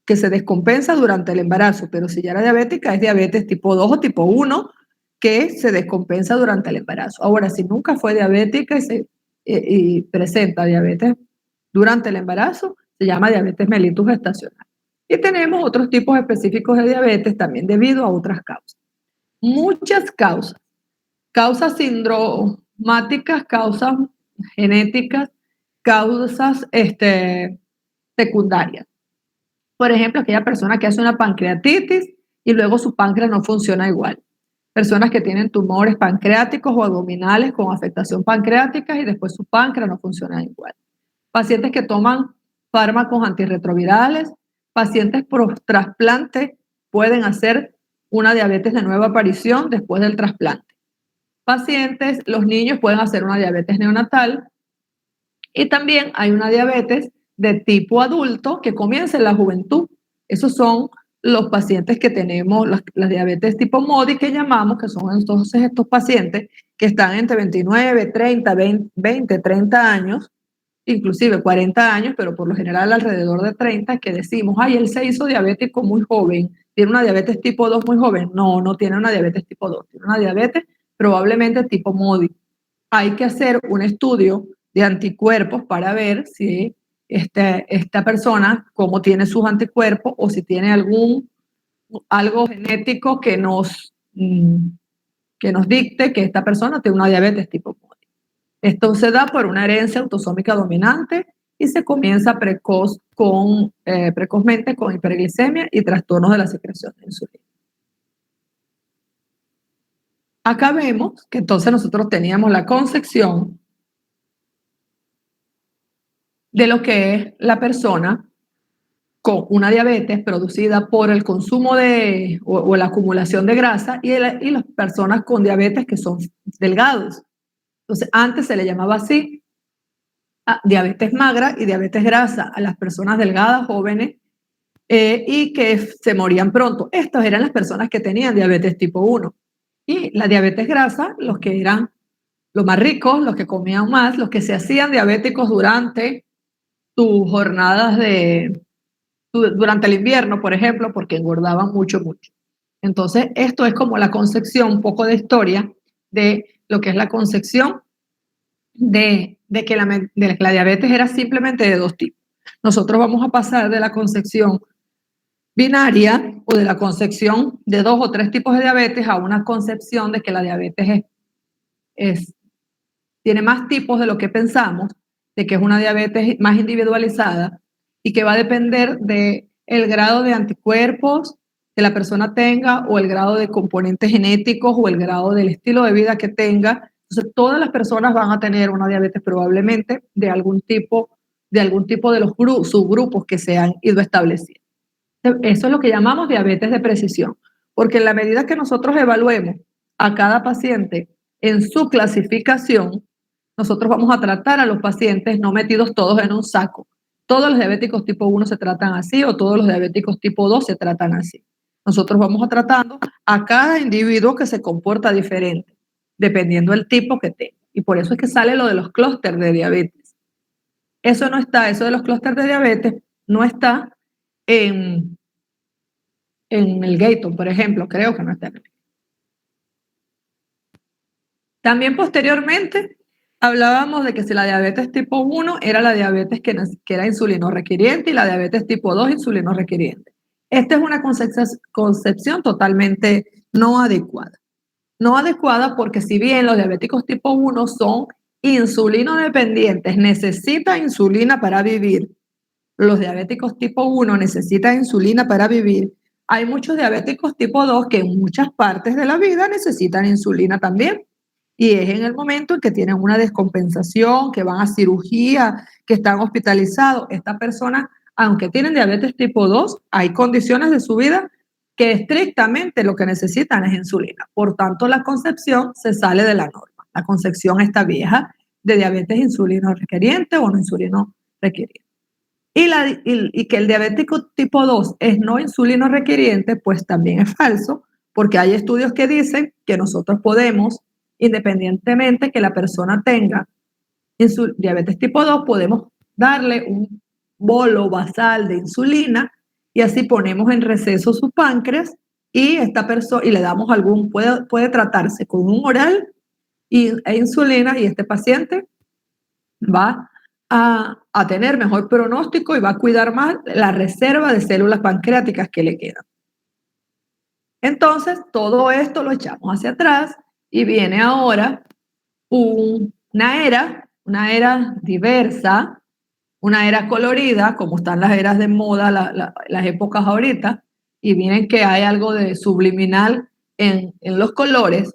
que se descompensa durante el embarazo, pero si ya era diabética es diabetes tipo 2 o tipo 1 que se descompensa durante el embarazo. Ahora, si nunca fue diabética y presenta diabetes durante el embarazo, se llama diabetes mellitus gestacional. Y tenemos otros tipos específicos de diabetes también debido a otras causas. Muchas causas sindromáticas, causas genéticas, causas secundarias. Por ejemplo, aquella persona que hace una pancreatitis y luego su páncreas no funciona igual. Personas que tienen tumores pancreáticos o abdominales con afectación pancreática y después su páncreas no funciona igual. Pacientes que toman fármacos antirretrovirales, pacientes por trasplante pueden hacer una diabetes de nueva aparición después del trasplante. Pacientes, los niños pueden hacer una diabetes neonatal y también hay una diabetes de tipo adulto que comienza en la juventud. Esos son los pacientes que tenemos, las diabetes tipo MODY que llamamos, que son entonces estos pacientes que están entre 29, 30, 20, 30 años, inclusive 40 años, pero por lo general alrededor de 30, que decimos, ay, él se hizo diabético muy joven, tiene una diabetes tipo 2 muy joven. No, no tiene una diabetes tipo 2, tiene una diabetes probablemente tipo MODY. Hay que hacer un estudio de anticuerpos para ver si esta persona, cómo tiene sus anticuerpos o si tiene algo genético que nos dicte que esta persona tiene una diabetes tipo MODY. Esto se da por una herencia autosómica dominante y se comienza precozmente con hiperglicemia y trastornos de la secreción de insulina. Acá vemos que entonces nosotros teníamos la concepción de lo que es la persona con una diabetes producida por el consumo o la acumulación de grasa y las personas con diabetes que son delgados. Entonces, antes se le llamaba así diabetes magra y diabetes grasa a las personas delgadas, jóvenes, y que se morían pronto. Estas eran las personas que tenían diabetes tipo 1. Y la diabetes grasa, los que eran los más ricos, los que comían más, los que se hacían diabéticos durante sus jornadas durante el invierno, por ejemplo, porque engordaban mucho. Entonces, esto es como la concepción, un poco de historia de lo que es la concepción de que la diabetes era simplemente de dos tipos. Nosotros vamos a pasar de la concepción binaria o de la concepción de 2 o 3 tipos de diabetes a una concepción de que la diabetes tiene más tipos de lo que pensamos, de que es una diabetes más individualizada y que va a depender del grado de anticuerpos que la persona tenga o el grado de componentes genéticos o el grado del estilo de vida que tenga. Entonces, todas las personas van a tener una diabetes probablemente de algún tipo de los subgrupos que se han ido estableciendo. Eso es lo que llamamos diabetes de precisión, porque en la medida que nosotros evaluemos a cada paciente en su clasificación, nosotros vamos a tratar a los pacientes no metidos todos en un saco. Todos los diabéticos tipo 1 se tratan así o todos los diabéticos tipo 2 se tratan así. Nosotros vamos a tratando a cada individuo que se comporta diferente, dependiendo del tipo que tenga. Y por eso es que sale lo de los clústeres de diabetes. Eso de los clústeres de diabetes no está en el Gaton, por ejemplo, creo que no está en el Gaton. También posteriormente hablábamos de que si la diabetes tipo 1 era la diabetes que era insulino requiriente y la diabetes tipo 2 insulino requiriente. Esta es una concepción totalmente no adecuada. No adecuada porque si bien los diabéticos tipo 1 son insulino dependientes, necesitan insulina para vivir. Los diabéticos tipo 1 necesitan insulina para vivir. Hay muchos diabéticos tipo 2 que en muchas partes de la vida necesitan insulina también. Y es en el momento en que tienen una descompensación, que van a cirugía, que están hospitalizados. Esta persona, aunque tienen diabetes tipo 2, hay condiciones de su vida que estrictamente lo que necesitan es insulina. Por tanto, la concepción se sale de la norma. La concepción está vieja de diabetes insulino requeriente o no insulino requeriente. Y que el diabético tipo 2 es no insulino requeriente, pues también es falso, porque hay estudios que dicen que nosotros podemos, independientemente que la persona tenga diabetes tipo 2, podemos darle un bolo basal de insulina y así ponemos en receso su páncreas y esta persona y le damos puede tratarse con un oral e insulina y este paciente va a tener mejor pronóstico y va a cuidar más la reserva de células pancreáticas que le quedan. Entonces, todo esto lo echamos hacia atrás y viene ahora una era diversa, una era colorida, como están las eras de moda, las épocas ahorita, y miren que hay algo de subliminal en los colores,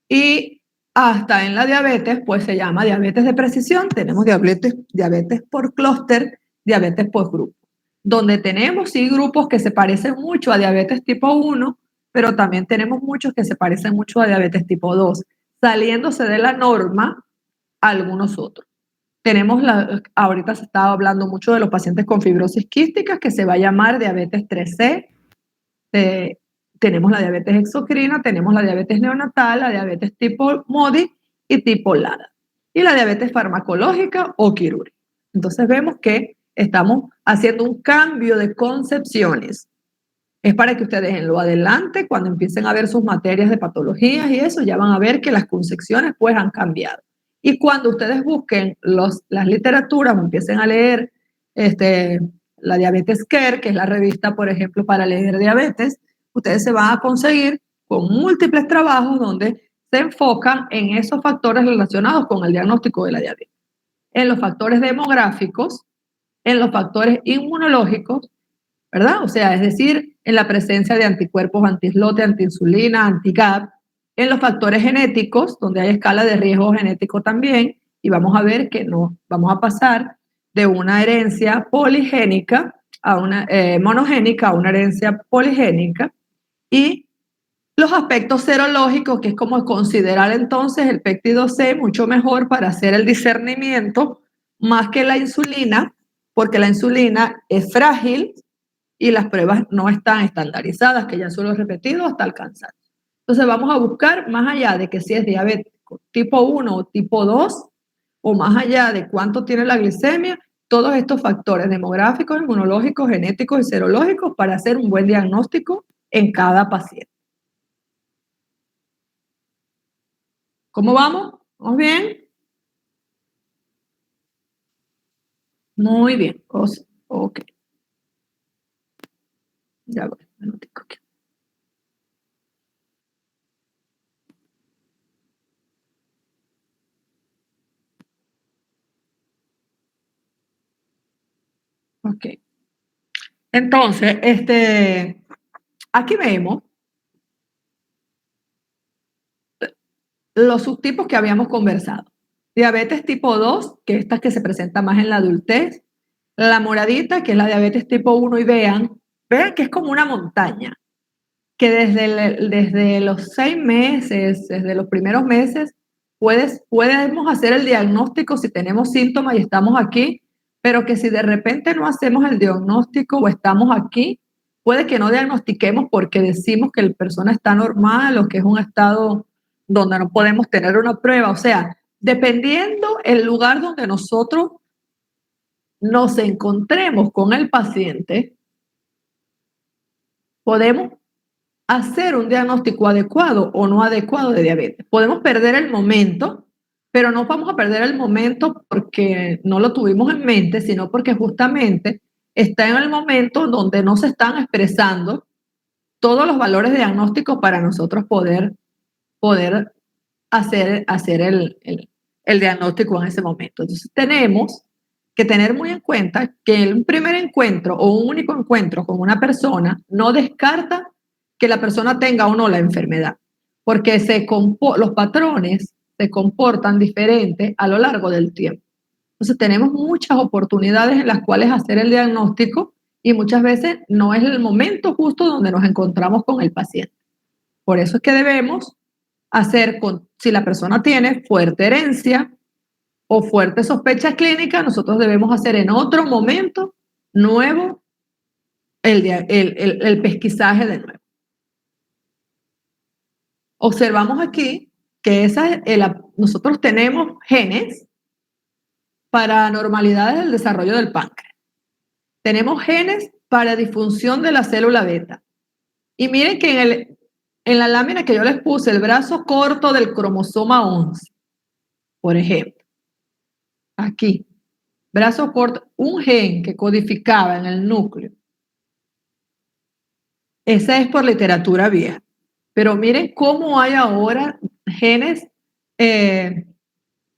y hasta en la diabetes, pues se llama diabetes de precisión, tenemos diabetes por clúster, diabetes por grupo, donde tenemos sí grupos que se parecen mucho a diabetes tipo 1, pero también tenemos muchos que se parecen mucho a diabetes tipo 2, saliéndose de la norma algunos otros. Ahorita se estaba hablando mucho de los pacientes con fibrosis quística, que se va a llamar diabetes 3C. Tenemos la diabetes exocrina, tenemos la diabetes neonatal, la diabetes tipo MODY y tipo LADA. Y la diabetes farmacológica o quirúrgica. Entonces vemos que estamos haciendo un cambio de concepciones. Es para que ustedes en lo adelante, cuando empiecen a ver sus materias de patologías y eso, ya van a ver que las concepciones pues han cambiado. Y cuando ustedes busquen las literaturas o empiecen a leer la Diabetes Care, que es la revista, por ejemplo, para leer diabetes, ustedes se van a conseguir con múltiples trabajos donde se enfocan en esos factores relacionados con el diagnóstico de la diabetes. En los factores demográficos, en los factores inmunológicos, ¿verdad? O sea, es decir, en la presencia de anticuerpos anti-islote, anti-insulina, anti-GAP, en los factores genéticos, donde hay escala de riesgo genético también, y vamos a ver que no, vamos a pasar de una herencia poligénica a una monogénica a una herencia poligénica, y los aspectos serológicos, que es como considerar entonces el péptido C mucho mejor para hacer el discernimiento, más que la insulina, porque la insulina es frágil y las pruebas no están estandarizadas, que ya solo he repetido hasta alcanzar. Entonces vamos a buscar más allá de que si es diabético tipo 1 o tipo 2, o más allá de cuánto tiene la glicemia, todos estos factores demográficos, inmunológicos, genéticos y serológicos para hacer un buen diagnóstico en cada paciente. ¿Cómo vamos? ¿Vamos bien? Muy bien. Ok. Ya voy. Un minutico aquí. Ok. Entonces, aquí vemos los subtipos que habíamos conversado. Diabetes tipo 2, que esta que se presenta más en la adultez. La moradita, que es la diabetes tipo 1, y vean que es como una montaña, que desde los 6 meses, desde los primeros meses, podemos hacer el diagnóstico si tenemos síntomas y estamos aquí, pero que si de repente no hacemos el diagnóstico o estamos aquí, puede que no diagnostiquemos porque decimos que la persona está normal o que es un estado donde no podemos tener una prueba. O sea, dependiendo el lugar donde nosotros nos encontremos con el paciente, podemos hacer un diagnóstico adecuado o no adecuado de diabetes. Podemos perder el momento, pero no vamos a perder el momento porque no lo tuvimos en mente, sino porque justamente está en el momento donde no se están expresando todos los valores diagnósticos para nosotros poder hacer el diagnóstico en ese momento. Entonces tenemos que tener muy en cuenta que un primer encuentro o un único encuentro con una persona no descarta que la persona tenga o no la enfermedad, porque los patrones se comportan diferentes a lo largo del tiempo. Entonces tenemos muchas oportunidades en las cuales hacer el diagnóstico y muchas veces no es el momento justo donde nos encontramos con el paciente. Por eso es que debemos hacer, si la persona tiene fuerte herencia o fuerte sospecha clínica, nosotros debemos hacer en otro momento nuevo el pesquisaje de nuevo. Observamos aquí que nosotros tenemos genes para anormalidades del desarrollo del páncreas. Tenemos genes para disfunción de la célula beta. Y miren que en la lámina que yo les puse, el brazo corto del cromosoma 11, por ejemplo, aquí, brazo corto, un gen que codificaba en el núcleo. Esa es por literatura vieja. Pero miren cómo hay ahora genes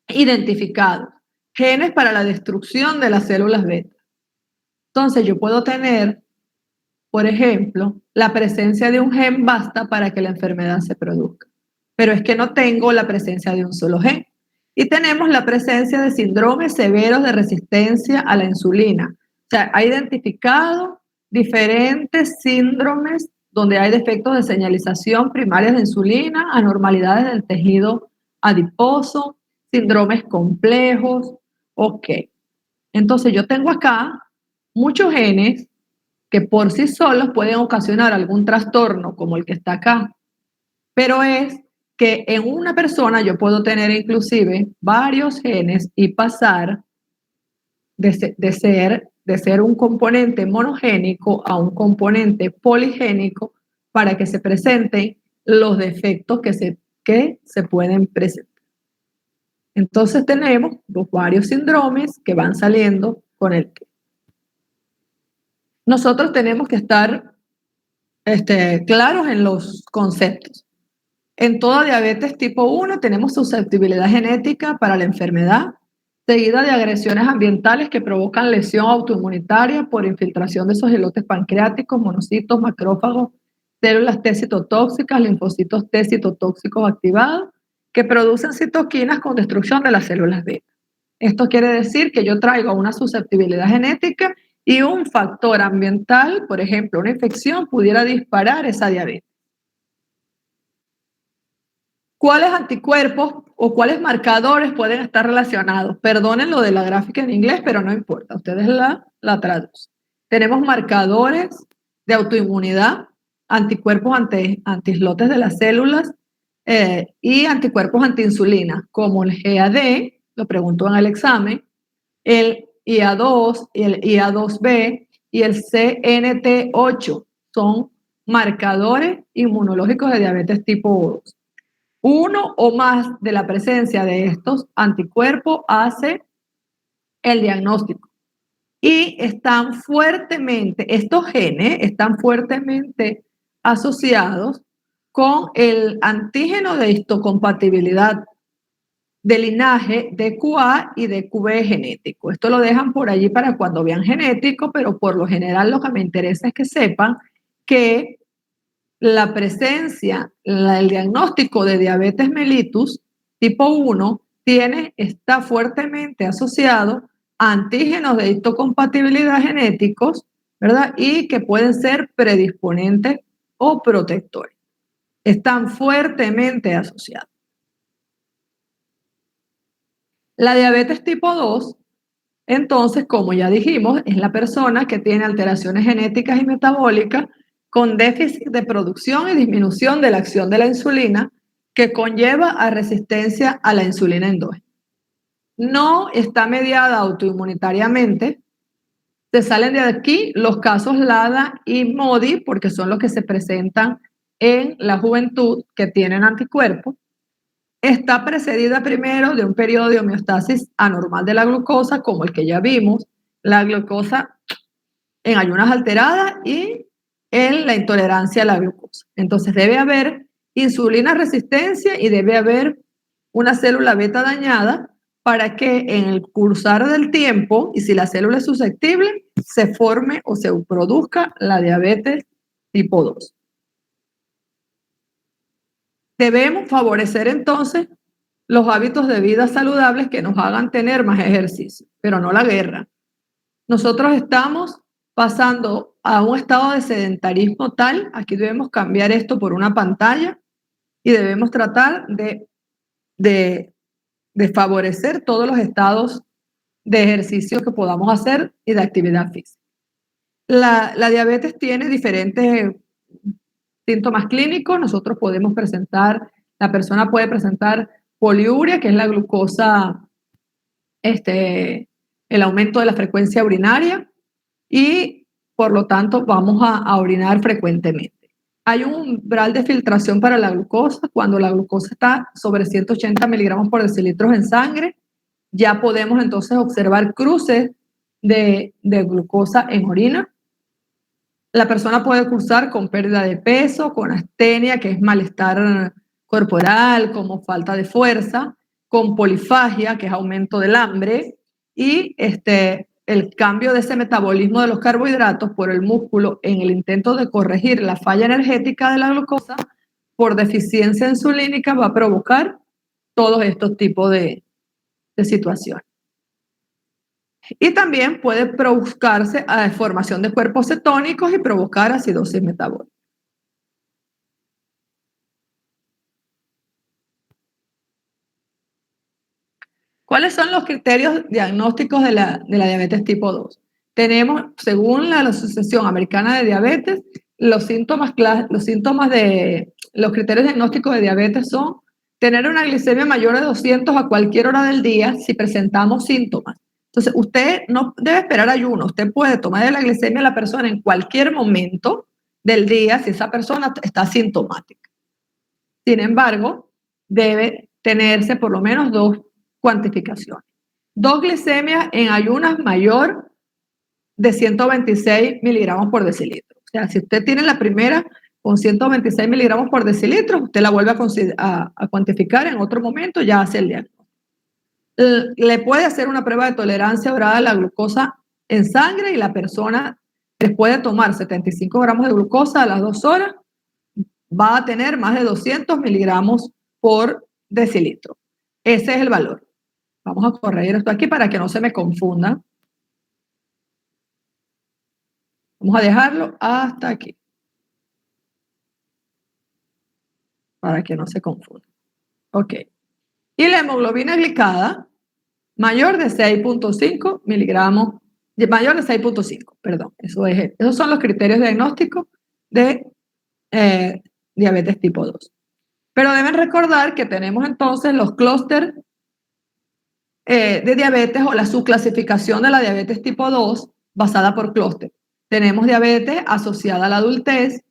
identificados, genes para la destrucción de las células beta. Entonces yo puedo tener, por ejemplo, la presencia de un gen basta para que la enfermedad se produzca. Pero es que no tengo la presencia de un solo gen. Y tenemos la presencia de síndromes severos de resistencia a la insulina. O sea, ha identificado diferentes síndromes donde hay defectos de señalización primarias de insulina, anormalidades del tejido adiposo, síndromes complejos. Ok. Entonces yo tengo acá muchos genes que por sí solos pueden ocasionar algún trastorno como el que está acá. Pero es que en una persona yo puedo tener inclusive varios genes y pasar de ser un componente monogénico a un componente poligénico para que se presenten los defectos que se pueden presentar. Entonces tenemos los varios síndromes que van saliendo con el tiempo. Nosotros tenemos que estar claros en los conceptos. En toda diabetes tipo 1 tenemos susceptibilidad genética para la enfermedad, seguida de agresiones ambientales que provocan lesión autoinmunitaria por infiltración de esos islotes pancreáticos, monocitos, macrófagos, células T citotóxicas, linfocitos T citotóxicos activados, que producen citoquinas con destrucción de las células beta. Esto quiere decir que yo traigo una susceptibilidad genética y un factor ambiental, por ejemplo, una infección, pudiera disparar esa diabetes. ¿Cuáles anticuerpos o cuáles marcadores pueden estar relacionados? Perdonen lo de la gráfica en inglés, pero no importa, ustedes la traducen. Tenemos marcadores de autoinmunidad, anticuerpos anti-islotes de las células y anticuerpos antiinsulina, como el GAD, lo preguntó en el examen, el IA2, el IA2B y el CNT8 son marcadores inmunológicos de diabetes tipo 2. Uno o más de la presencia de estos anticuerpos hace el diagnóstico. Y estos genes están fuertemente asociados con el antígeno de histocompatibilidad de linaje de QA y de QB genético. Esto lo dejan por allí para cuando vean genético, pero por lo general lo que me interesa es que sepan que la presencia, el diagnóstico de diabetes mellitus tipo 1 está fuertemente asociado a antígenos de histocompatibilidad genéticos, ¿verdad? Y que pueden ser predisponentes o protectores. Están fuertemente asociados. La diabetes tipo 2, entonces, como ya dijimos, es la persona que tiene alteraciones genéticas y metabólicas con déficit de producción y disminución de la acción de la insulina que conlleva a resistencia a la insulina endógena. No está mediada autoinmunitariamente. Se salen de aquí los casos LADA y MODY porque son los que se presentan en la juventud que tienen anticuerpos. Está precedida primero de un periodo de homeostasis anormal de la glucosa, como el que ya vimos. La glucosa en ayunas alteradas y en la intolerancia a la glucosa. Entonces debe haber insulina resistencia y debe haber una célula beta dañada para que en el cursar del tiempo, y si la célula es susceptible, se forme o se produzca la diabetes tipo 2. Debemos favorecer entonces los hábitos de vida saludables que nos hagan tener más ejercicio, pero no la guerra. Nosotros estamos pasando a un estado de sedentarismo tal, aquí debemos cambiar esto por una pantalla y debemos tratar de favorecer todos los estados de ejercicio que podamos hacer y de actividad física. La diabetes tiene diferentes síntomas clínicos. Nosotros podemos presentar, la persona puede presentar poliuria, que es la glucosa, el aumento de la frecuencia urinaria, y por lo tanto vamos a orinar frecuentemente. Hay un umbral de filtración para la glucosa. Cuando la glucosa está sobre 180 miligramos por decilitro en sangre, ya podemos entonces observar cruces de glucosa en orina. La persona puede cursar con pérdida de peso, con astenia, que es malestar corporal, como falta de fuerza, con polifagia, que es aumento del hambre, y el cambio de ese metabolismo de los carbohidratos por el músculo en el intento de corregir la falla energética de la glucosa por deficiencia insulínica va a provocar todos estos tipos de situaciones. Y también puede provocarse a formación de cuerpos cetónicos y provocar acidosis metabólica. ¿Cuáles son los criterios diagnósticos de la diabetes tipo 2? Tenemos, según la Asociación Americana de Diabetes, los criterios diagnósticos de diabetes son tener una glicemia mayor de 200 a cualquier hora del día si presentamos síntomas. Entonces, usted no debe esperar ayuno. Usted puede tomar la glicemia de la persona en cualquier momento del día si esa persona está sintomática. Sin embargo, debe tenerse por lo menos 2 cuantificaciones. 2 glicemias en ayunas mayor de 126 miligramos por decilitro. O sea, si usted tiene la primera con 126 miligramos por decilitro, usted la vuelve a cuantificar en otro momento, ya hace el diagnóstico. Le puede hacer una prueba de tolerancia oral a la glucosa en sangre y la persona, después de tomar 75 gramos de glucosa a las 2 horas, va a tener más de 200 miligramos por decilitro. Ese es el valor. Vamos a corregir esto aquí para que no se me confunda. Vamos a dejarlo hasta aquí. Para que no se confunda. Ok. Y la hemoglobina glicada, mayor de 6.5 miligramos, mayor de 6.5, perdón. Esos son los criterios diagnósticos de diabetes tipo 2. Pero deben recordar que tenemos entonces los clústeres de diabetes o la subclasificación de la diabetes tipo 2 basada por clúster. Tenemos diabetes asociada a la adultez,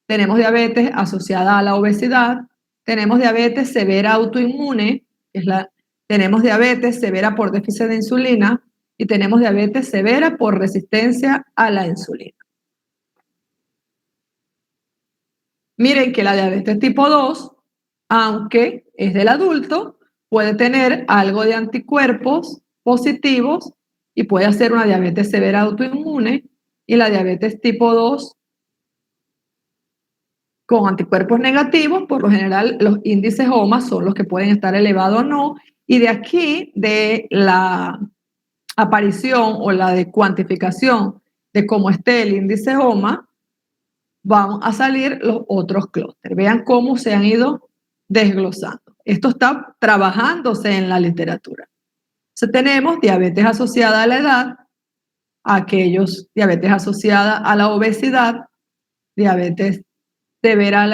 tenemos diabetes asociada a la obesidad, tenemos diabetes severa autoinmune, tenemos diabetes severa por déficit de insulina y tenemos diabetes severa por resistencia a la insulina. Miren que la diabetes tipo 2, aunque es del adulto, puede tener algo de anticuerpos positivos y puede hacer una diabetes severa autoinmune, y la diabetes tipo 2 con anticuerpos negativos, por lo general los índices OMA son los que pueden estar elevados o no, y de aquí, de la aparición o la de cuantificación de cómo esté el índice OMA, van a salir los otros clústeres. Vean cómo se han ido desglosando. Esto está trabajándose en la literatura. Entonces tenemos diabetes asociada a la edad, diabetes asociada a la obesidad, diabetes severa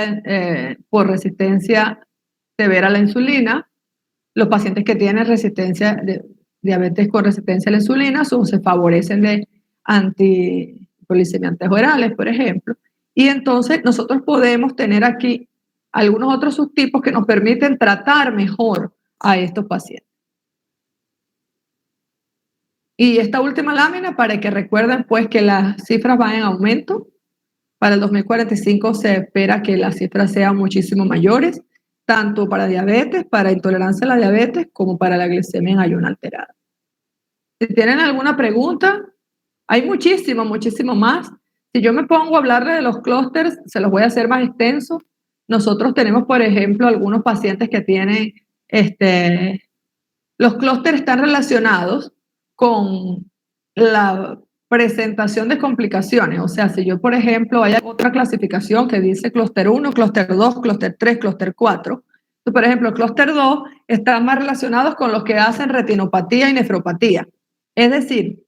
por resistencia severa a la insulina. Los pacientes que tienen diabetes con resistencia a la insulina se favorecen de antipolisemiantes orales, por ejemplo. Y entonces nosotros podemos tener aquí algunos otros subtipos que nos permiten tratar mejor a estos pacientes. Y esta última lámina para que recuerden pues que las cifras van en aumento. Para el 2045 se espera que las cifras sean muchísimo mayores, tanto para diabetes, para intolerancia a la diabetes, como para la glicemia en ayuno alterada. Si tienen alguna pregunta, hay muchísimo más. Si yo me pongo a hablarle de los clústeres, se los voy a hacer más extensos. Nosotros tenemos, por ejemplo, algunos pacientes que tienen, los clústeres están relacionados con la presentación de complicaciones. O sea, si yo, por ejemplo, hay otra clasificación que dice clúster 1, clúster 2, clúster 3, clúster 4. Entonces, por ejemplo, clúster 2 están más relacionados con los que hacen retinopatía y nefropatía. Es decir,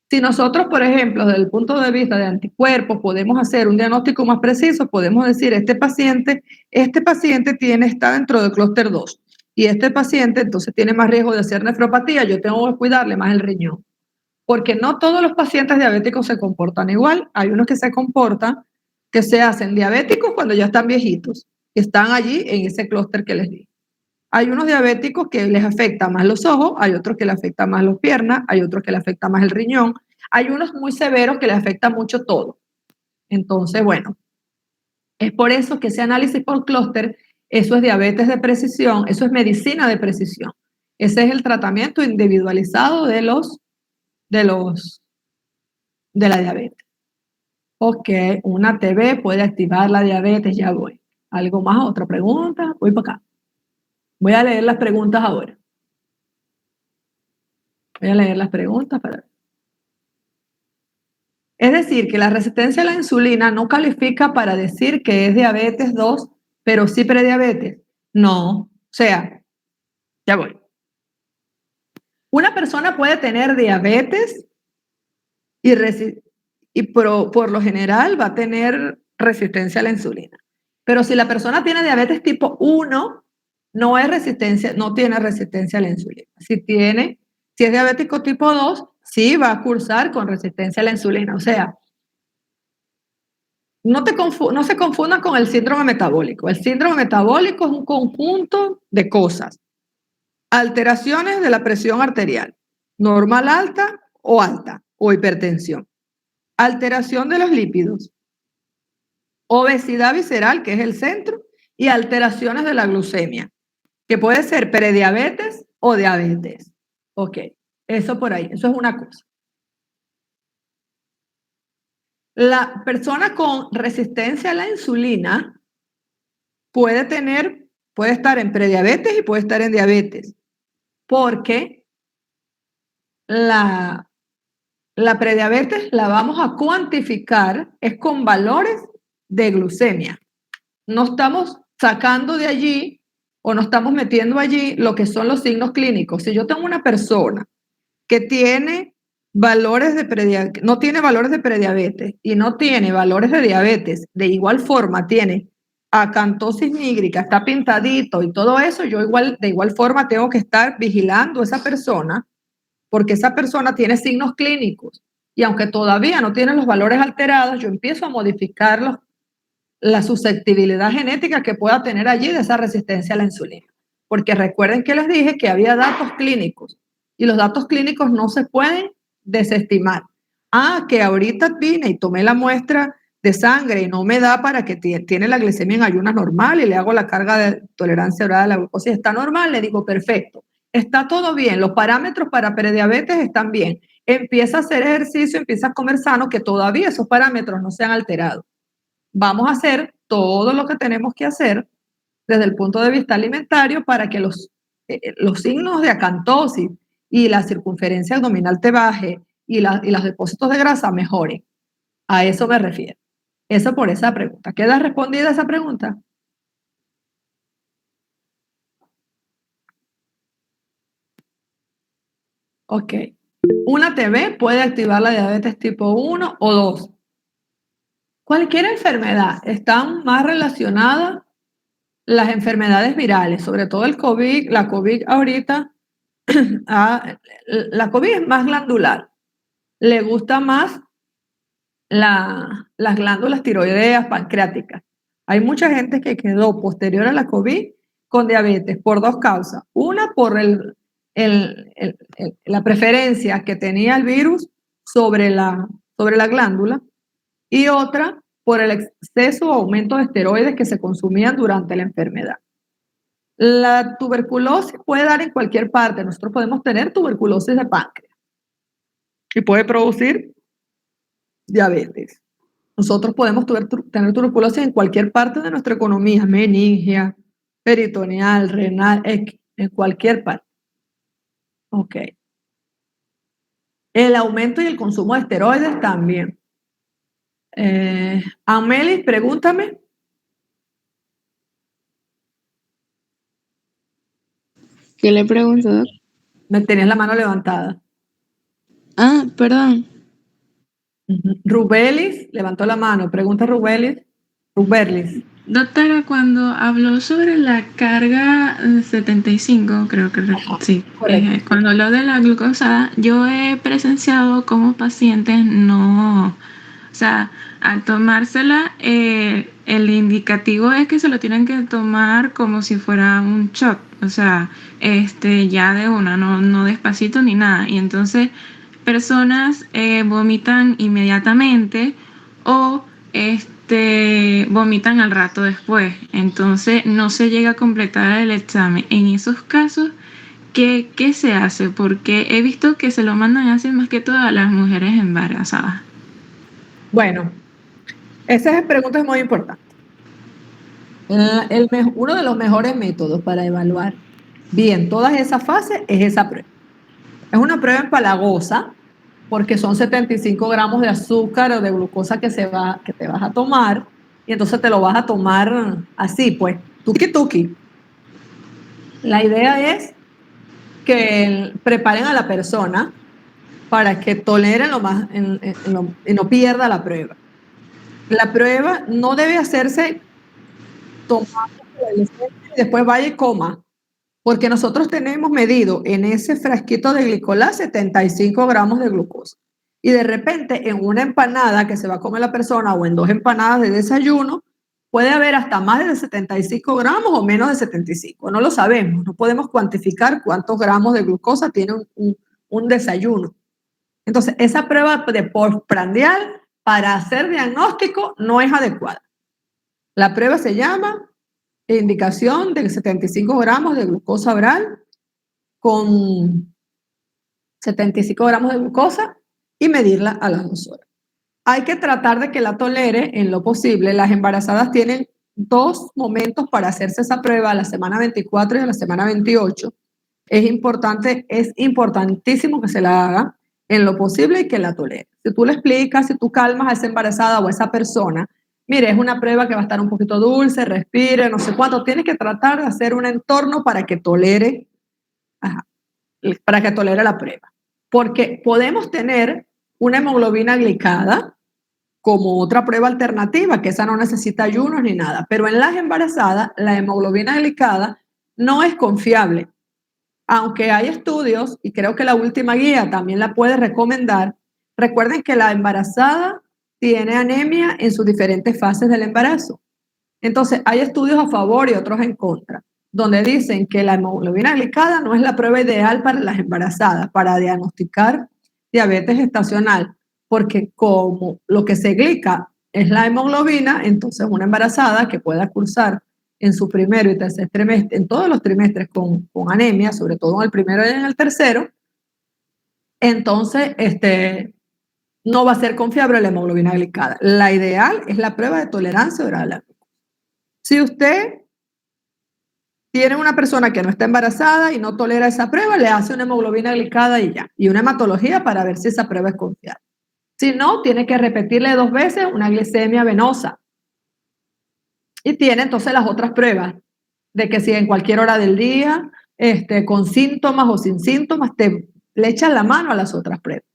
si nosotros, por ejemplo, desde el punto de vista de anticuerpos, podemos hacer un diagnóstico más preciso, podemos decir, este paciente está dentro del clúster 2 y este paciente entonces tiene más riesgo de hacer nefropatía, yo tengo que cuidarle más el riñón. Porque no todos los pacientes diabéticos se comportan igual. Hay unos que se comportan, que se hacen diabéticos cuando ya están viejitos, que están allí en ese clúster que les di. Hay unos diabéticos que les afecta más los ojos, hay otros que les afecta más las piernas, hay otros que les afecta más el riñón, hay unos muy severos que les afecta mucho todo. Entonces, bueno, es por eso que ese análisis por clúster, eso es diabetes de precisión, eso es medicina de precisión. Ese es el tratamiento individualizado de la diabetes. Ok, una TV puede activar la diabetes, ya voy. ¿Algo más? ¿Otra pregunta? Voy para acá. Voy a leer las preguntas ahora. Voy a leer las preguntas para ver. Es decir, que la resistencia a la insulina no califica para decir que es diabetes 2, pero sí prediabetes. No, o sea, ya voy. Una persona puede tener diabetes y por lo general va a tener resistencia a la insulina. Pero si la persona tiene diabetes tipo 1, no tiene resistencia a la insulina. Si es diabético tipo 2, sí va a cursar con resistencia a la insulina. O sea, no se confundan con el síndrome metabólico. El síndrome metabólico es un conjunto de cosas. Alteraciones de la presión arterial, normal alta, o hipertensión. Alteración de los lípidos, obesidad visceral, que es el centro, y alteraciones de la glucemia, que puede ser prediabetes o diabetes. Ok, eso por ahí, eso es una cosa. La persona con resistencia a la insulina puede estar en prediabetes y puede estar en diabetes, porque la prediabetes la vamos a cuantificar es con valores de glucemia. No estamos sacando de allí o no estamos metiendo allí lo que son los signos clínicos. Si yo tengo una persona que tiene no tiene valores de prediabetes y no tiene valores de diabetes, de igual forma tiene acantosis nígrica, está pintadito y todo eso, de igual forma tengo que estar vigilando a esa persona porque esa persona tiene signos clínicos y aunque todavía no tiene los valores alterados, yo empiezo a modificar la susceptibilidad genética que pueda tener allí de esa resistencia a la insulina. Porque recuerden que les dije que había datos clínicos y los datos clínicos no se pueden desestimar. Que ahorita vine y tomé la muestra de sangre y no me da para que tiene la glicemia en ayunas normal y le hago la carga de tolerancia oral a la glucosa y está normal, le digo perfecto. Está todo bien, los parámetros para prediabetes están bien. Empieza a hacer ejercicio, empieza a comer sano, que todavía esos parámetros no se han alterado. Vamos a hacer todo lo que tenemos que hacer desde el punto de vista alimentario para que los signos de acantosis y la circunferencia abdominal te baje y los depósitos de grasa mejoren. A eso me refiero. Eso por esa pregunta. ¿Queda respondida esa pregunta? Ok. Una TB puede activar la diabetes tipo 1 o 2. Cualquier enfermedad están más relacionadas las enfermedades virales, sobre todo el COVID, la COVID ahorita, la COVID es más glandular. Le gusta más las glándulas tiroideas, pancreáticas. Hay mucha gente que quedó posterior a la COVID con diabetes por dos causas. Una, por la preferencia que tenía el virus sobre la glándula, y otra por el exceso o aumento de esteroides que se consumían durante la enfermedad. La tuberculosis puede dar en cualquier parte. Nosotros podemos tener tuberculosis de páncreas y puede producir diabetes. Nosotros podemos tener tuberculosis en cualquier parte de nuestra economía, meningia, peritoneal, renal, en cualquier parte. Ok. El aumento y el consumo de esteroides también. Amelie, pregúntame. ¿Qué le pregunto, Doc? Me tenías la mano levantada. Ah, perdón. Rubelis levantó la mano. Pregunta Rubelis. Doctora, cuando habló sobre la carga 75, creo que sí, correcto. cuando habló de la glucosada, yo he presenciado como pacientes no, o sea, al tomársela, el indicativo es que se lo tienen que tomar como si fuera un shot, o sea, ya de una, no despacito ni nada. Y entonces personas vomitan inmediatamente o vomitan al rato después. Entonces no se llega a completar el examen. En esos casos, ¿qué se hace? Porque he visto que se lo mandan a hacer más que todo a las mujeres embarazadas. Bueno, esa pregunta es muy importante. Uno de los mejores métodos para evaluar bien todas esas fases es esa prueba. Es una prueba empalagosa porque son 75 gramos de azúcar o de glucosa que te vas a tomar, y entonces te lo vas a tomar así, pues, tuki. La idea es que preparen a la persona para que tolere y no pierda la prueba. La prueba no debe hacerse tomando y después vaya y coma, porque nosotros tenemos medido en ese frasquito de glicolás 75 gramos de glucosa. Y de repente en una empanada que se va a comer la persona o en 2 empanadas de desayuno, puede haber hasta más de 75 gramos o menos de 75. No lo sabemos, no podemos cuantificar cuántos gramos de glucosa tiene un desayuno. Entonces, esa prueba de postprandial para hacer diagnóstico no es adecuada. La prueba se llama indicación de 75 gramos de glucosa oral con 75 gramos de glucosa y medirla a las 2 horas. Hay que tratar de que la tolere en lo posible. Las embarazadas tienen 2 momentos para hacerse esa prueba, a la semana 24 y a la semana 28. Es importantísimo que se la haga en lo posible y que la tolere. Si tú le explicas, si tú calmas a esa embarazada o a esa persona, mire, es una prueba que va a estar un poquito dulce, respire, no sé cuánto, tienes que tratar de hacer un entorno para que tolere, la prueba. Porque podemos tener una hemoglobina glicada como otra prueba alternativa, que esa no necesita ayunos ni nada, pero en las embarazadas la hemoglobina glicada no es confiable. Aunque hay estudios, y creo que la última guía también la puede recomendar, recuerden que la embarazada tiene anemia en sus diferentes fases del embarazo. Entonces, hay estudios a favor y otros en contra, donde dicen que la hemoglobina glicada no es la prueba ideal para las embarazadas, para diagnosticar diabetes gestacional, porque como lo que se glica es la hemoglobina, entonces una embarazada que pueda cursar en su primero y tercer trimestre, en todos los trimestres con anemia, sobre todo en el primero y en el tercero, entonces no va a ser confiable la hemoglobina glicada. La ideal es la prueba de tolerancia oral a la glucosa. Si usted tiene una persona que no está embarazada y no tolera esa prueba, le hace una hemoglobina glicada y ya, y una hematología para ver si esa prueba es confiable. Si no, tiene que repetirle 2 veces una glicemia venosa. Y tiene entonces las otras pruebas, de que si en cualquier hora del día, con síntomas o sin síntomas, le echan la mano a las otras pruebas.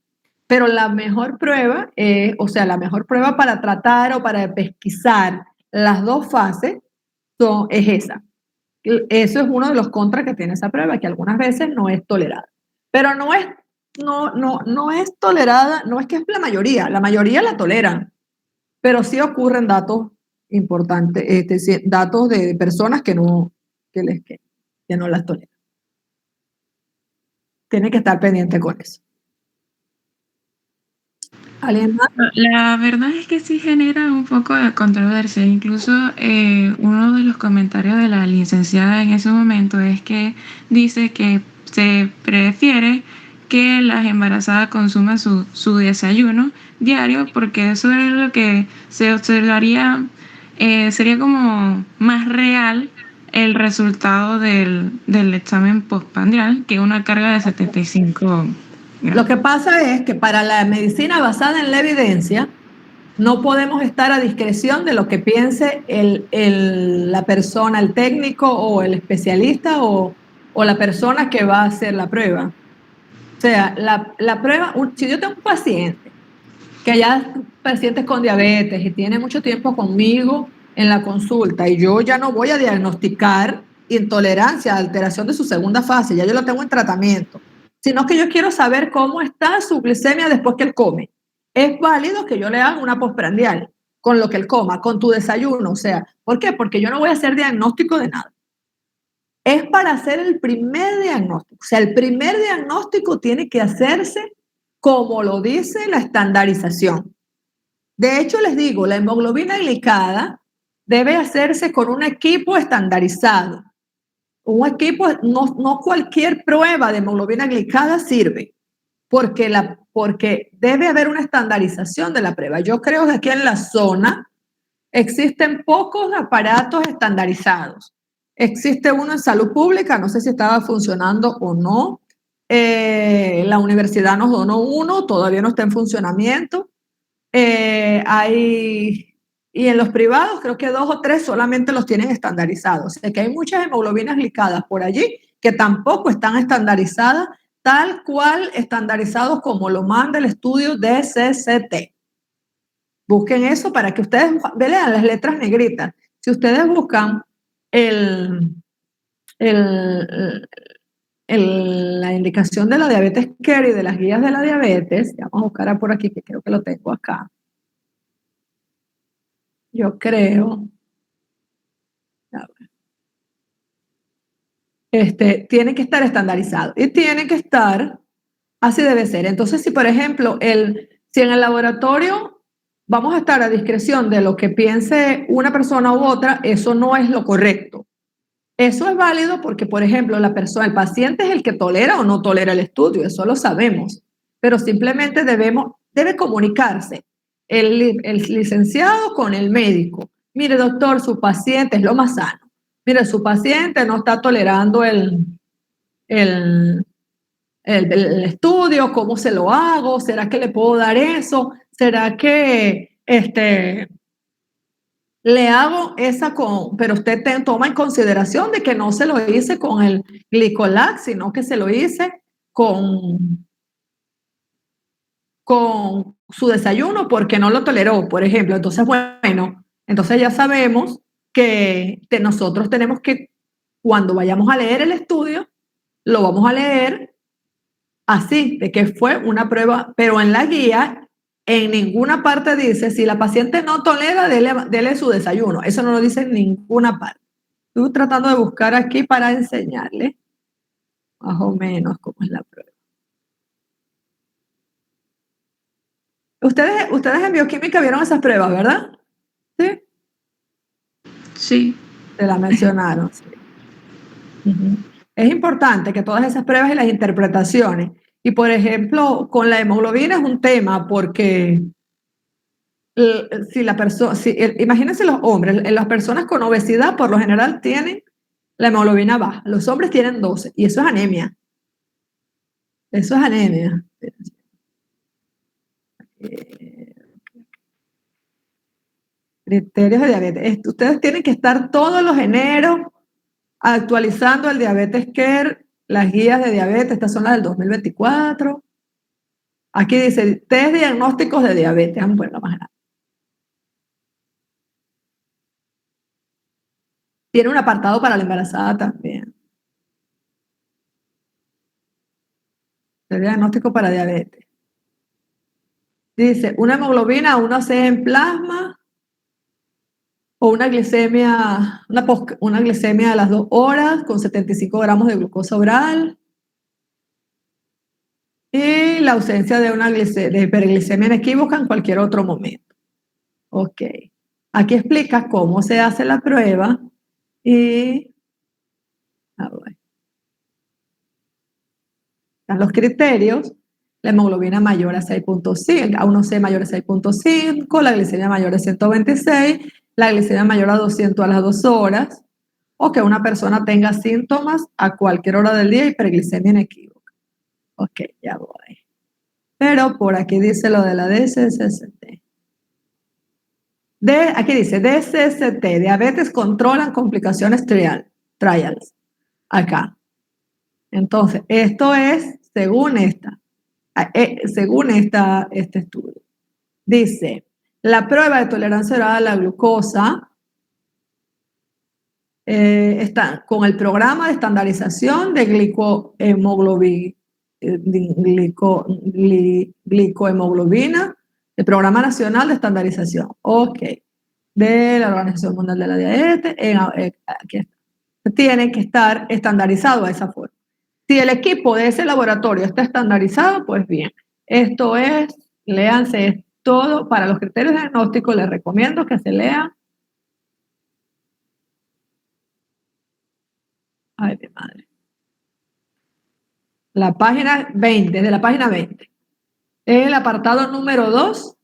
Pero la mejor prueba, la mejor prueba para tratar o para pesquisar las 2 fases es esa. Eso es uno de los contras que tiene esa prueba, que algunas veces no es tolerada. Pero no es tolerada, no es que es la mayoría la toleran, pero sí ocurren datos importantes, datos de personas que no las toleran. tiene que estar pendiente con eso. ¿Alguien más? La verdad es que sí genera un poco de controversia. Incluso uno de los comentarios de la licenciada en ese momento es que dice que se prefiere que las embarazadas consuman su desayuno diario porque eso es lo que se observaría, sería como más real el resultado del examen postprandial que una carga de 75 Lo gramos. que pasa es que para la medicina basada en la evidencia, no podemos estar a discreción de lo que piense la persona, el técnico o el especialista o la persona que va a hacer la prueba. O sea, la prueba, si yo tengo un paciente que ya pacientes con diabetes y tiene mucho tiempo conmigo en la consulta y yo ya no voy a diagnosticar intolerancia, alteración de su segunda fase, ya yo lo tengo en tratamiento, sino que yo quiero saber cómo está su glicemia después que él come. Es válido que yo le haga una postprandial con lo que él coma, con tu desayuno, o sea, ¿por qué? Porque yo no voy a hacer diagnóstico de nada. Es para hacer el primer diagnóstico. O sea, el primer diagnóstico tiene que hacerse como lo dice la estandarización. De hecho, les digo, la hemoglobina glicada debe hacerse con un equipo estandarizado. Un equipo, no cualquier prueba de hemoglobina glicada sirve, porque debe haber una estandarización de la prueba. Yo creo que aquí en la zona existen pocos aparatos estandarizados. Existe uno en salud pública, no sé si estaba funcionando o no. La universidad nos donó uno, todavía no está en funcionamiento. Y en los privados creo que 2 o 3 solamente los tienen estandarizados. O sea que hay muchas hemoglobinas glicadas por allí que tampoco están estandarizadas, tal cual estandarizados como lo manda el estudio DCCT. Busquen eso para que ustedes vean las letras negritas. Si ustedes buscan la indicación de la diabetes care y de las guías de la diabetes, vamos a buscar por aquí, que creo que lo tengo acá. Yo creo. Tiene que estar estandarizado y tiene que estar, así debe ser. Entonces, si por ejemplo, si en el laboratorio vamos a estar a discreción de lo que piense una persona u otra, eso no es lo correcto. Eso es válido porque, por ejemplo, el paciente es el que tolera o no tolera el estudio, eso lo sabemos, pero simplemente debe comunicarse el licenciado con el médico. Mire, doctor, su paciente es lo más sano. Mire, su paciente no está tolerando el estudio, ¿cómo se lo hago? ¿Será que le puedo dar eso? ¿Será que le hago esa pero usted toma en consideración de que no se lo hice con el Glicolac, sino que se lo hice con su desayuno porque no lo toleró, por ejemplo. Entonces, bueno, entonces ya sabemos que nosotros tenemos que, cuando vayamos a leer el estudio, lo vamos a leer así, de que fue una prueba, pero en la guía, en ninguna parte dice, si la paciente no tolera, dele su desayuno. Eso no lo dice en ninguna parte. Estoy tratando de buscar aquí para enseñarle más o menos cómo es la prueba. Ustedes en bioquímica vieron esas pruebas, ¿verdad? ¿Sí? Sí. Se la mencionaron. Sí. Es importante que todas esas pruebas y las interpretaciones. Y por ejemplo, con la hemoglobina es un tema porque imagínense los hombres, las personas con obesidad por lo general tienen la hemoglobina baja. Los hombres tienen 12 y eso es anemia. Eso es anemia. Criterios de diabetes. Ustedes tienen que estar todos los eneros actualizando el Diabetes Care, las guías de diabetes, estas son las del 2024. Aquí dice, test diagnósticos de diabetes. Vamos a ponerlo más grande. Tiene un apartado para la embarazada también. El diagnóstico para diabetes. Dice, una hemoglobina, una C en plasma, o una glicemia, una glicemia a las 2 horas con 75 gramos de glucosa oral. y la ausencia de una de hiperglicemia inequívoca en cualquier otro momento. Ok. Aquí explica cómo se hace la prueba y a ver, están los criterios. La hemoglobina mayor a 6.5, A1C mayor a 6.5, la glicemia mayor a 126, la glicemia mayor a 200 a las 2 horas, o que una persona tenga síntomas a cualquier hora del día y hiperglicemia inequívoca. Ok, ya voy. Pero por aquí dice lo de la DSST. Aquí dice DSST, diabetes controlan complicaciones trials. Acá. Entonces, esto es según este estudio. Dice, la prueba de tolerancia oral a la glucosa está con el programa de estandarización de glicohemoglobina, el Programa Nacional de Estandarización, de la Organización Mundial de la Diabetes, aquí está. Tiene que estar estandarizado a esa forma. Si el equipo de ese laboratorio está estandarizado, pues bien, esto es, léanse es todo. Para los criterios diagnósticos les recomiendo que se lean. Ay, mi madre. La página 20, desde la página 20. El apartado número 2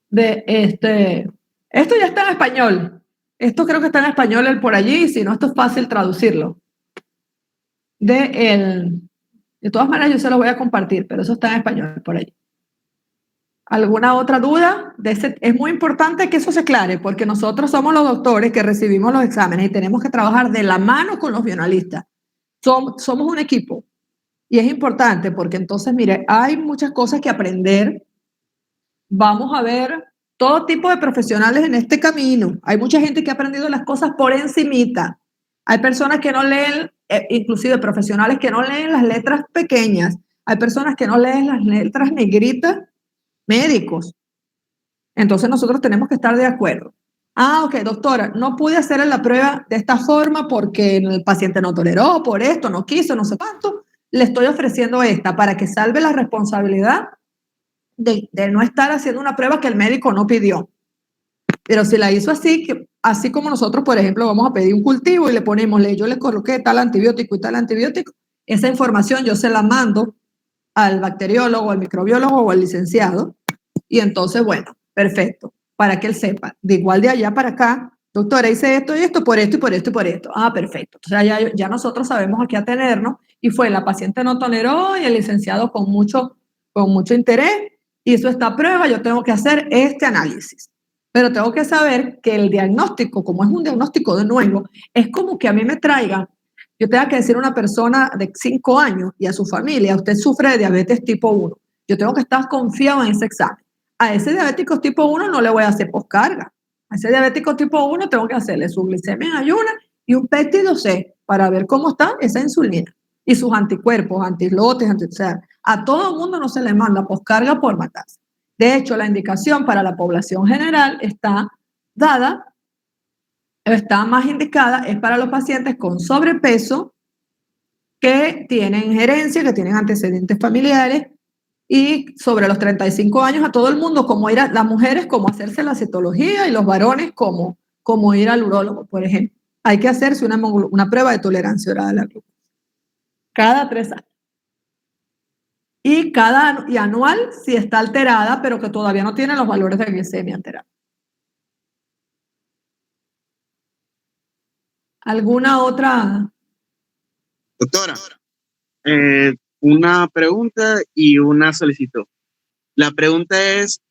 de esto ya está en español. Esto creo que está en español por allí, si no, esto es fácil traducirlo. De todas maneras, yo se los voy a compartir, pero eso está en español por allí. ¿Alguna otra duda? Es muy importante que eso se aclare, porque nosotros somos los doctores que recibimos los exámenes y tenemos que trabajar de la mano con los bioanalistas. Somos un equipo. Y es importante porque entonces, mire, hay muchas cosas que aprender. Vamos a ver todo tipo de profesionales en este camino. Hay mucha gente que ha aprendido las cosas por encimita. Hay personas que no leen, inclusive profesionales que no leen las letras pequeñas. Hay personas que no leen las letras negritas, médicos. Entonces nosotros tenemos que estar de acuerdo. Ok, doctora, no pude hacer la prueba de esta forma porque el paciente no toleró, por esto, no quiso, no sé cuánto. Le estoy ofreciendo esta para que salve la responsabilidad de no estar haciendo una prueba que el médico no pidió. Pero si la hizo así como nosotros, por ejemplo, vamos a pedir un cultivo y le ponemos, yo le coloqué tal antibiótico y tal antibiótico, esa información yo se la mando al bacteriólogo, al microbiólogo o al licenciado, y entonces, bueno, perfecto, para que él sepa, de igual de allá para acá, doctora, hice esto y esto, por esto y por esto y por esto. Perfecto. Entonces ya nosotros sabemos a qué atenernos, y fue la paciente no toleró y el licenciado con mucho interés hizo esta prueba, yo tengo que hacer este análisis. Pero tengo que saber que el diagnóstico, como es un diagnóstico de nuevo, es como que a mí me traigan, yo tenga que decir a una persona de 5 años y a su familia, usted sufre de diabetes tipo 1. Yo tengo que estar confiado en ese examen. A ese diabético tipo 1 no le voy a hacer poscarga. A ese diabético tipo 1 tengo que hacerle su glicemia en ayuna y un péptido C para ver cómo está esa insulina y sus anticuerpos, antislotes, o sea, a todo el mundo no se le manda poscarga por matarse. De hecho, la indicación para la población general está más indicada, es para los pacientes con sobrepeso que tienen herencia, que tienen antecedentes familiares, y sobre los 35 años a todo el mundo, como ir a las mujeres, como hacerse la citología, y los varones, como ir al urólogo, por ejemplo. Hay que hacerse una prueba de tolerancia oral a la glucosa cada 3 años. Y anual si está alterada, pero que todavía no tiene los valores de glicemia alterados. ¿Alguna otra? Doctora, una pregunta y una solicitud. La pregunta es,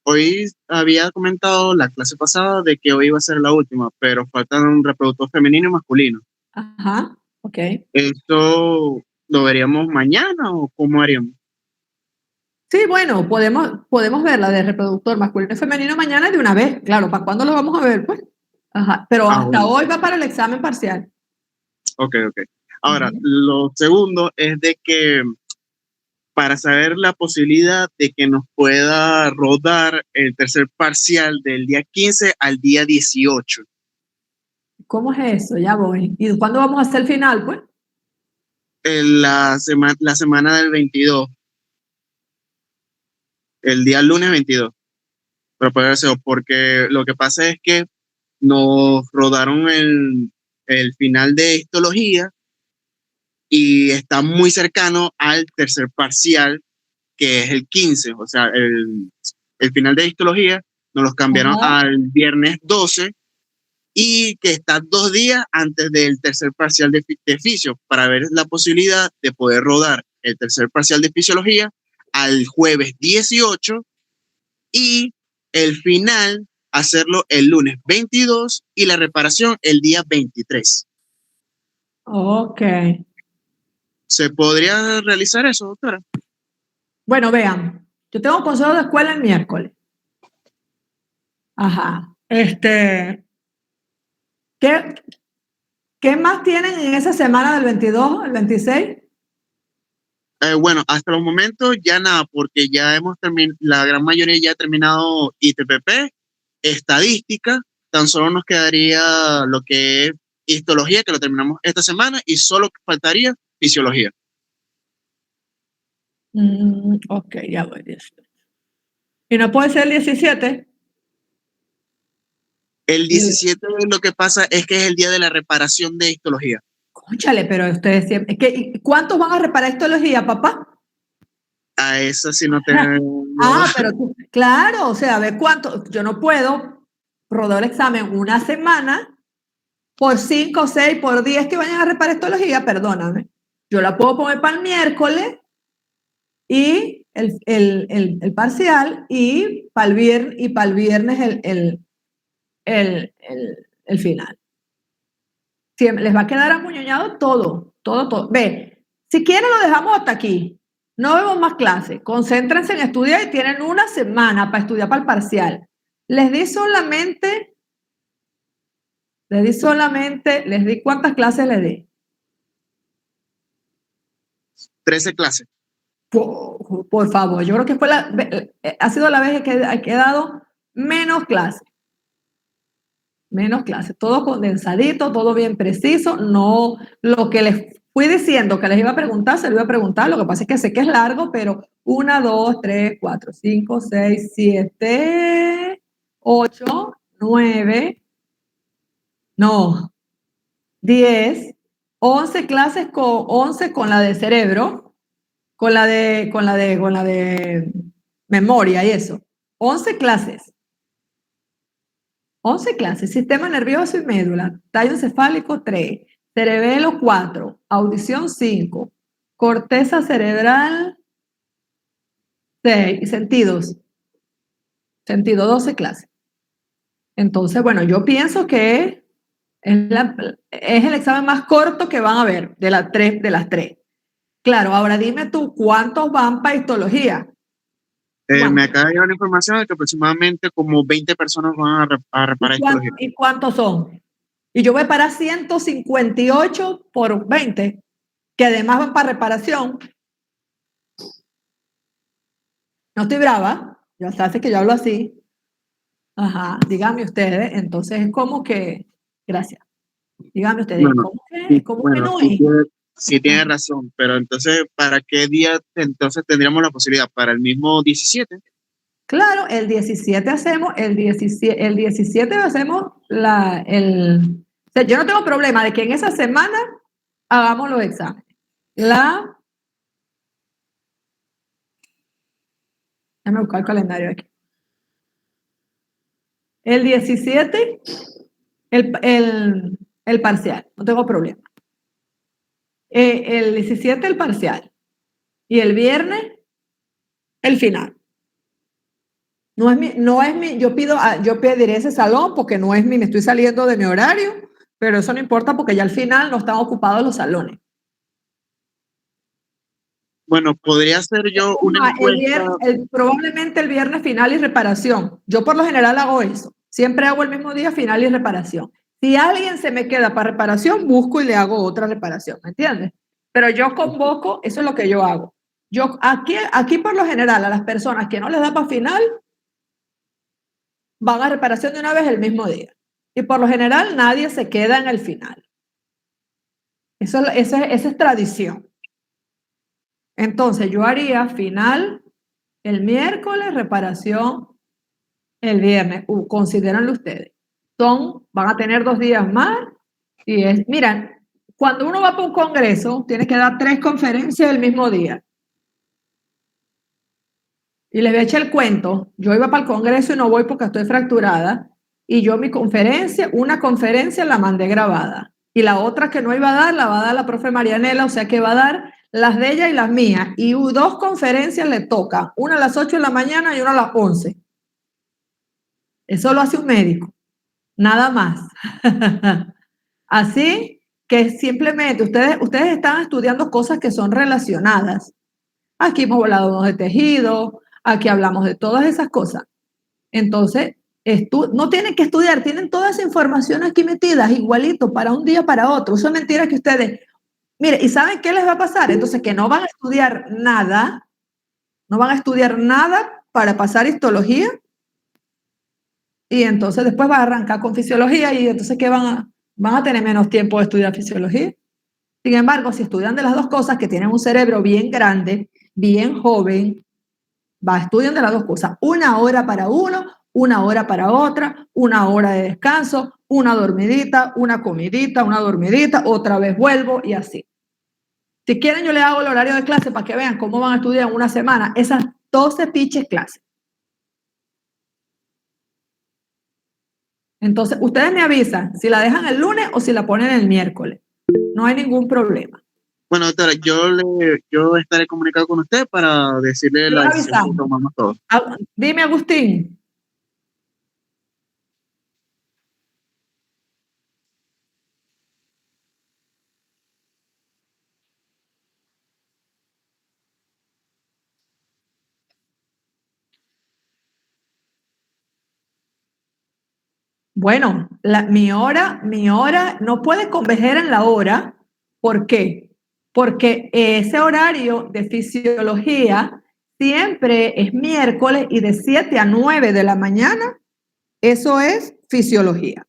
hoy había comentado la clase pasada de que hoy iba a ser la última, pero faltan un reproductor femenino y masculino. Ajá, ok. ¿Esto lo veríamos mañana o cómo haríamos? Sí, bueno, podemos ver la de reproductor masculino y femenino mañana de una vez. Claro, ¿para cuándo lo vamos a ver? Pues. Ajá, pero hasta bueno. hoy va para el examen parcial. Ok. Ahora, lo segundo es de que para saber la posibilidad de que nos pueda rodar el tercer parcial del día 15 al día 18. ¿Cómo es eso? Ya voy. ¿Y cuándo vamos a hacer el final, pues? la semana del 22, el día lunes 22, pero puede ser porque lo que pasa es que nos rodaron el final de histología y está muy cercano al tercer parcial, que es el 15, o sea, el final de histología nos los cambiaron Ajá. al viernes 12 y que está 2 días antes del tercer parcial de fisio, para ver la posibilidad de poder rodar el tercer parcial de fisiología al jueves 18 y el final hacerlo el lunes 22 y la reparación el día 23. Ok. ¿Se podría realizar eso, doctora? Bueno, vean, yo tengo consejo de escuela el miércoles. Ajá. ¿Qué, qué más tienen en esa semana del 22 al 26? Bueno, hasta los momentos ya nada, porque ya hemos terminado, la gran mayoría ya ha terminado ITPP, estadística, tan solo nos quedaría lo que es histología, que lo terminamos esta semana, y solo faltaría fisiología. Ok, ya voy. 18. ¿Y no puede ser el 17? El 17 lo que pasa es que es el día de la reparación de histología. Cónchale, pero ustedes siempre. ¿Cuántos van a reparar histología, papá? A eso sí no tengo. Pero claro, o sea, a ver cuánto. Yo no puedo rodar el examen una semana por 5, 6, por 10 que vayan a reparar histología, perdóname. Yo la puedo poner para el miércoles y el parcial y para el viernes el final. Les va a quedar amuñoñado todo, todo, todo. Ve, si quieren lo dejamos hasta aquí. No vemos más clases. Concéntrense en estudiar y tienen una semana para estudiar para el parcial. Les di ¿cuántas clases les di? 13 clases. Por favor, yo creo que ha sido la vez que he dado menos clases. Menos clases, todo condensadito, todo bien preciso, no lo que les fui diciendo que les iba a preguntar, se lo iba a preguntar, lo que pasa es que sé que es largo, pero 1, 2, 3, 4, 5, 6, 7, 8, 9, no, 10, 11 clases con 11 con la de cerebro, con la de memoria y eso, 11 clases. 11 clases, sistema nervioso y médula, tallo encefálico 3, cerebelo 4, audición 5, corteza cerebral 6 y sentido 12 clases. Entonces, bueno, yo pienso que es el examen más corto que van a ver de las tres. Claro, ahora dime tú, ¿cuántos van para histología? Me acaba de llegar la información de que aproximadamente como 20 personas van a reparar histología. ¿Y cuántos son? Y yo voy para 158 por 20, que además van para reparación. No estoy brava, ya sabes que yo hablo así. Ajá, díganme ustedes, entonces es como que, gracias. Díganme ustedes, Bueno, ¿cómo que no es? Sí tiene razón, pero entonces, ¿para qué día entonces tendríamos la posibilidad? ¿Para el mismo 17? Claro, el 17 hacemos, el 17 hacemos o sea, yo no tengo problema de que en esa semana hagamos los exámenes. Déjame buscar el calendario aquí. El 17, el parcial, no tengo problema. El 17 el parcial y el viernes el final. Yo pediré ese salón porque no es me estoy saliendo de mi horario, pero eso no importa porque ya al final no están ocupados los salones. Bueno, podría ser yo una encuesta. Probablemente el viernes final y reparación. Yo por lo general hago eso. Siempre hago el mismo día final y reparación. Si alguien se me queda para reparación, busco y le hago otra reparación, ¿me entiendes? Pero yo convoco, eso es lo que yo hago. Yo aquí por lo general a las personas que no les da para final, van a reparación de una vez el mismo día. Y por lo general nadie se queda en el final. Esa es tradición. Entonces yo haría final el miércoles, reparación el viernes. Considéranlo ustedes. Van a tener 2 días más y miren, cuando uno va para un congreso, tiene que dar 3 conferencias el mismo día. Y les voy a echar el cuento. Yo iba para el congreso y no voy porque estoy fracturada. Y yo una conferencia la mandé grabada. Y la otra que no iba a dar, la va a dar la profe Marianela, o sea que va a dar las de ella y las mías. Y 2 conferencias le tocan, una a las 8 de la mañana y una a las 11. Eso lo hace un médico, nada más. Así que simplemente ustedes están estudiando cosas que son relacionadas. Aquí hemos hablado de tejido, aquí hablamos de todas esas cosas. Entonces, no tienen que estudiar, tienen toda esa información aquí metidas igualito para un día para otro. Eso es mentira que ustedes, mire, ¿y saben qué les va a pasar? Entonces, que no van a estudiar nada para pasar histología y entonces después va a arrancar con fisiología y entonces ¿qué van a tener menos tiempo de estudiar fisiología? Sin embargo, si estudian de las 2 cosas, que tienen un cerebro bien grande, bien joven, estudian de las 2 cosas, 1 hora para uno, 1 hora para otra, 1 hora de descanso, una dormidita, una comidita, una dormidita, otra vez vuelvo y así. Si quieren yo les hago el horario de clase para que vean cómo van a estudiar en una semana esas 12 piches clases. Entonces, ustedes me avisan si la dejan el lunes o si la ponen el miércoles. No hay ningún problema. Bueno, doctora, yo estaré comunicado con usted para decirle la decisión que tomamos todos. Dime, Agustín. Bueno, mi hora no puede converger en la hora. ¿Por qué? Porque ese horario de fisiología siempre es miércoles y de 7 a 9 de la mañana, eso es fisiología.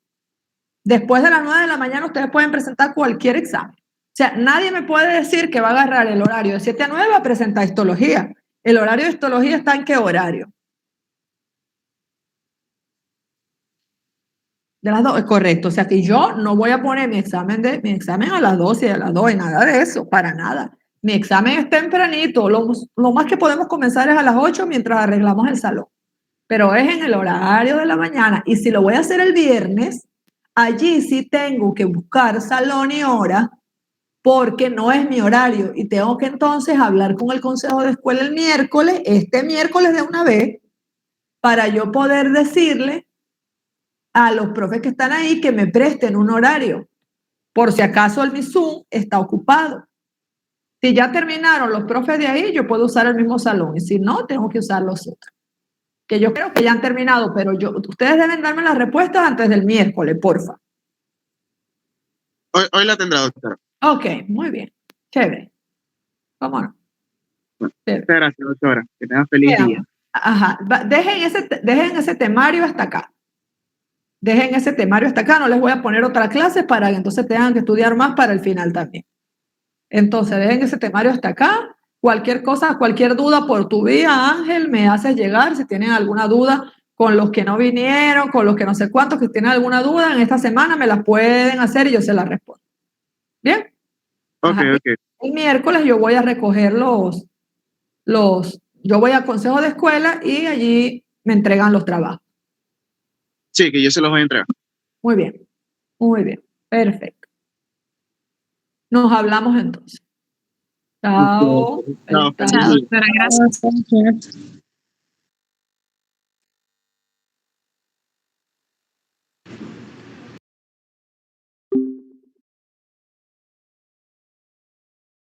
Después de las 9 de la mañana ustedes pueden presentar cualquier examen. O sea, nadie me puede decir que va a agarrar el horario de 7 a 9 a presentar histología. ¿El horario de histología está en qué horario? De las 2, es correcto. O sea que yo no voy a poner mi examen a las 12 y a las 2 y nada de eso, para nada. Mi examen es tempranito. Lo más que podemos comenzar es a las 8 mientras arreglamos el salón. Pero es en el horario de la mañana. Y si lo voy a hacer el viernes, allí sí tengo que buscar salón y hora porque no es mi horario. Y tengo que entonces hablar con el consejo de escuela el miércoles, este miércoles de una vez, para yo poder decirle a los profes que están ahí que me presten un horario, por si acaso el Zoom está ocupado. Si ya terminaron los profes de ahí, yo puedo usar el mismo salón, y si no, tengo que usar los otros. Que yo creo que ya han terminado, pero ustedes deben darme las respuestas antes del miércoles, porfa. Hoy la tendrá, doctora. Ok, muy bien. Chévere. ¿Cómo no? Bueno, muchas gracias, doctora. Que tengan feliz día. Ajá. Dejen ese temario hasta acá. Dejen ese temario hasta acá, no les voy a poner otra clase para que entonces tengan que estudiar más para el final también. Entonces, dejen ese temario hasta acá. Cualquier cosa, cualquier duda por tu vía, Ángel, me haces llegar. Si tienen alguna duda con los que no vinieron, con los que no sé cuántos, que tienen alguna duda en esta semana, me las pueden hacer y yo se las respondo. ¿Bien? Ok. El miércoles yo voy a recoger yo voy al consejo de escuela y allí me entregan los trabajos. Sí, que yo se los voy a entregar. Muy bien, perfecto. Nos hablamos entonces. Chao. Chao. Chao, doctora, gracias.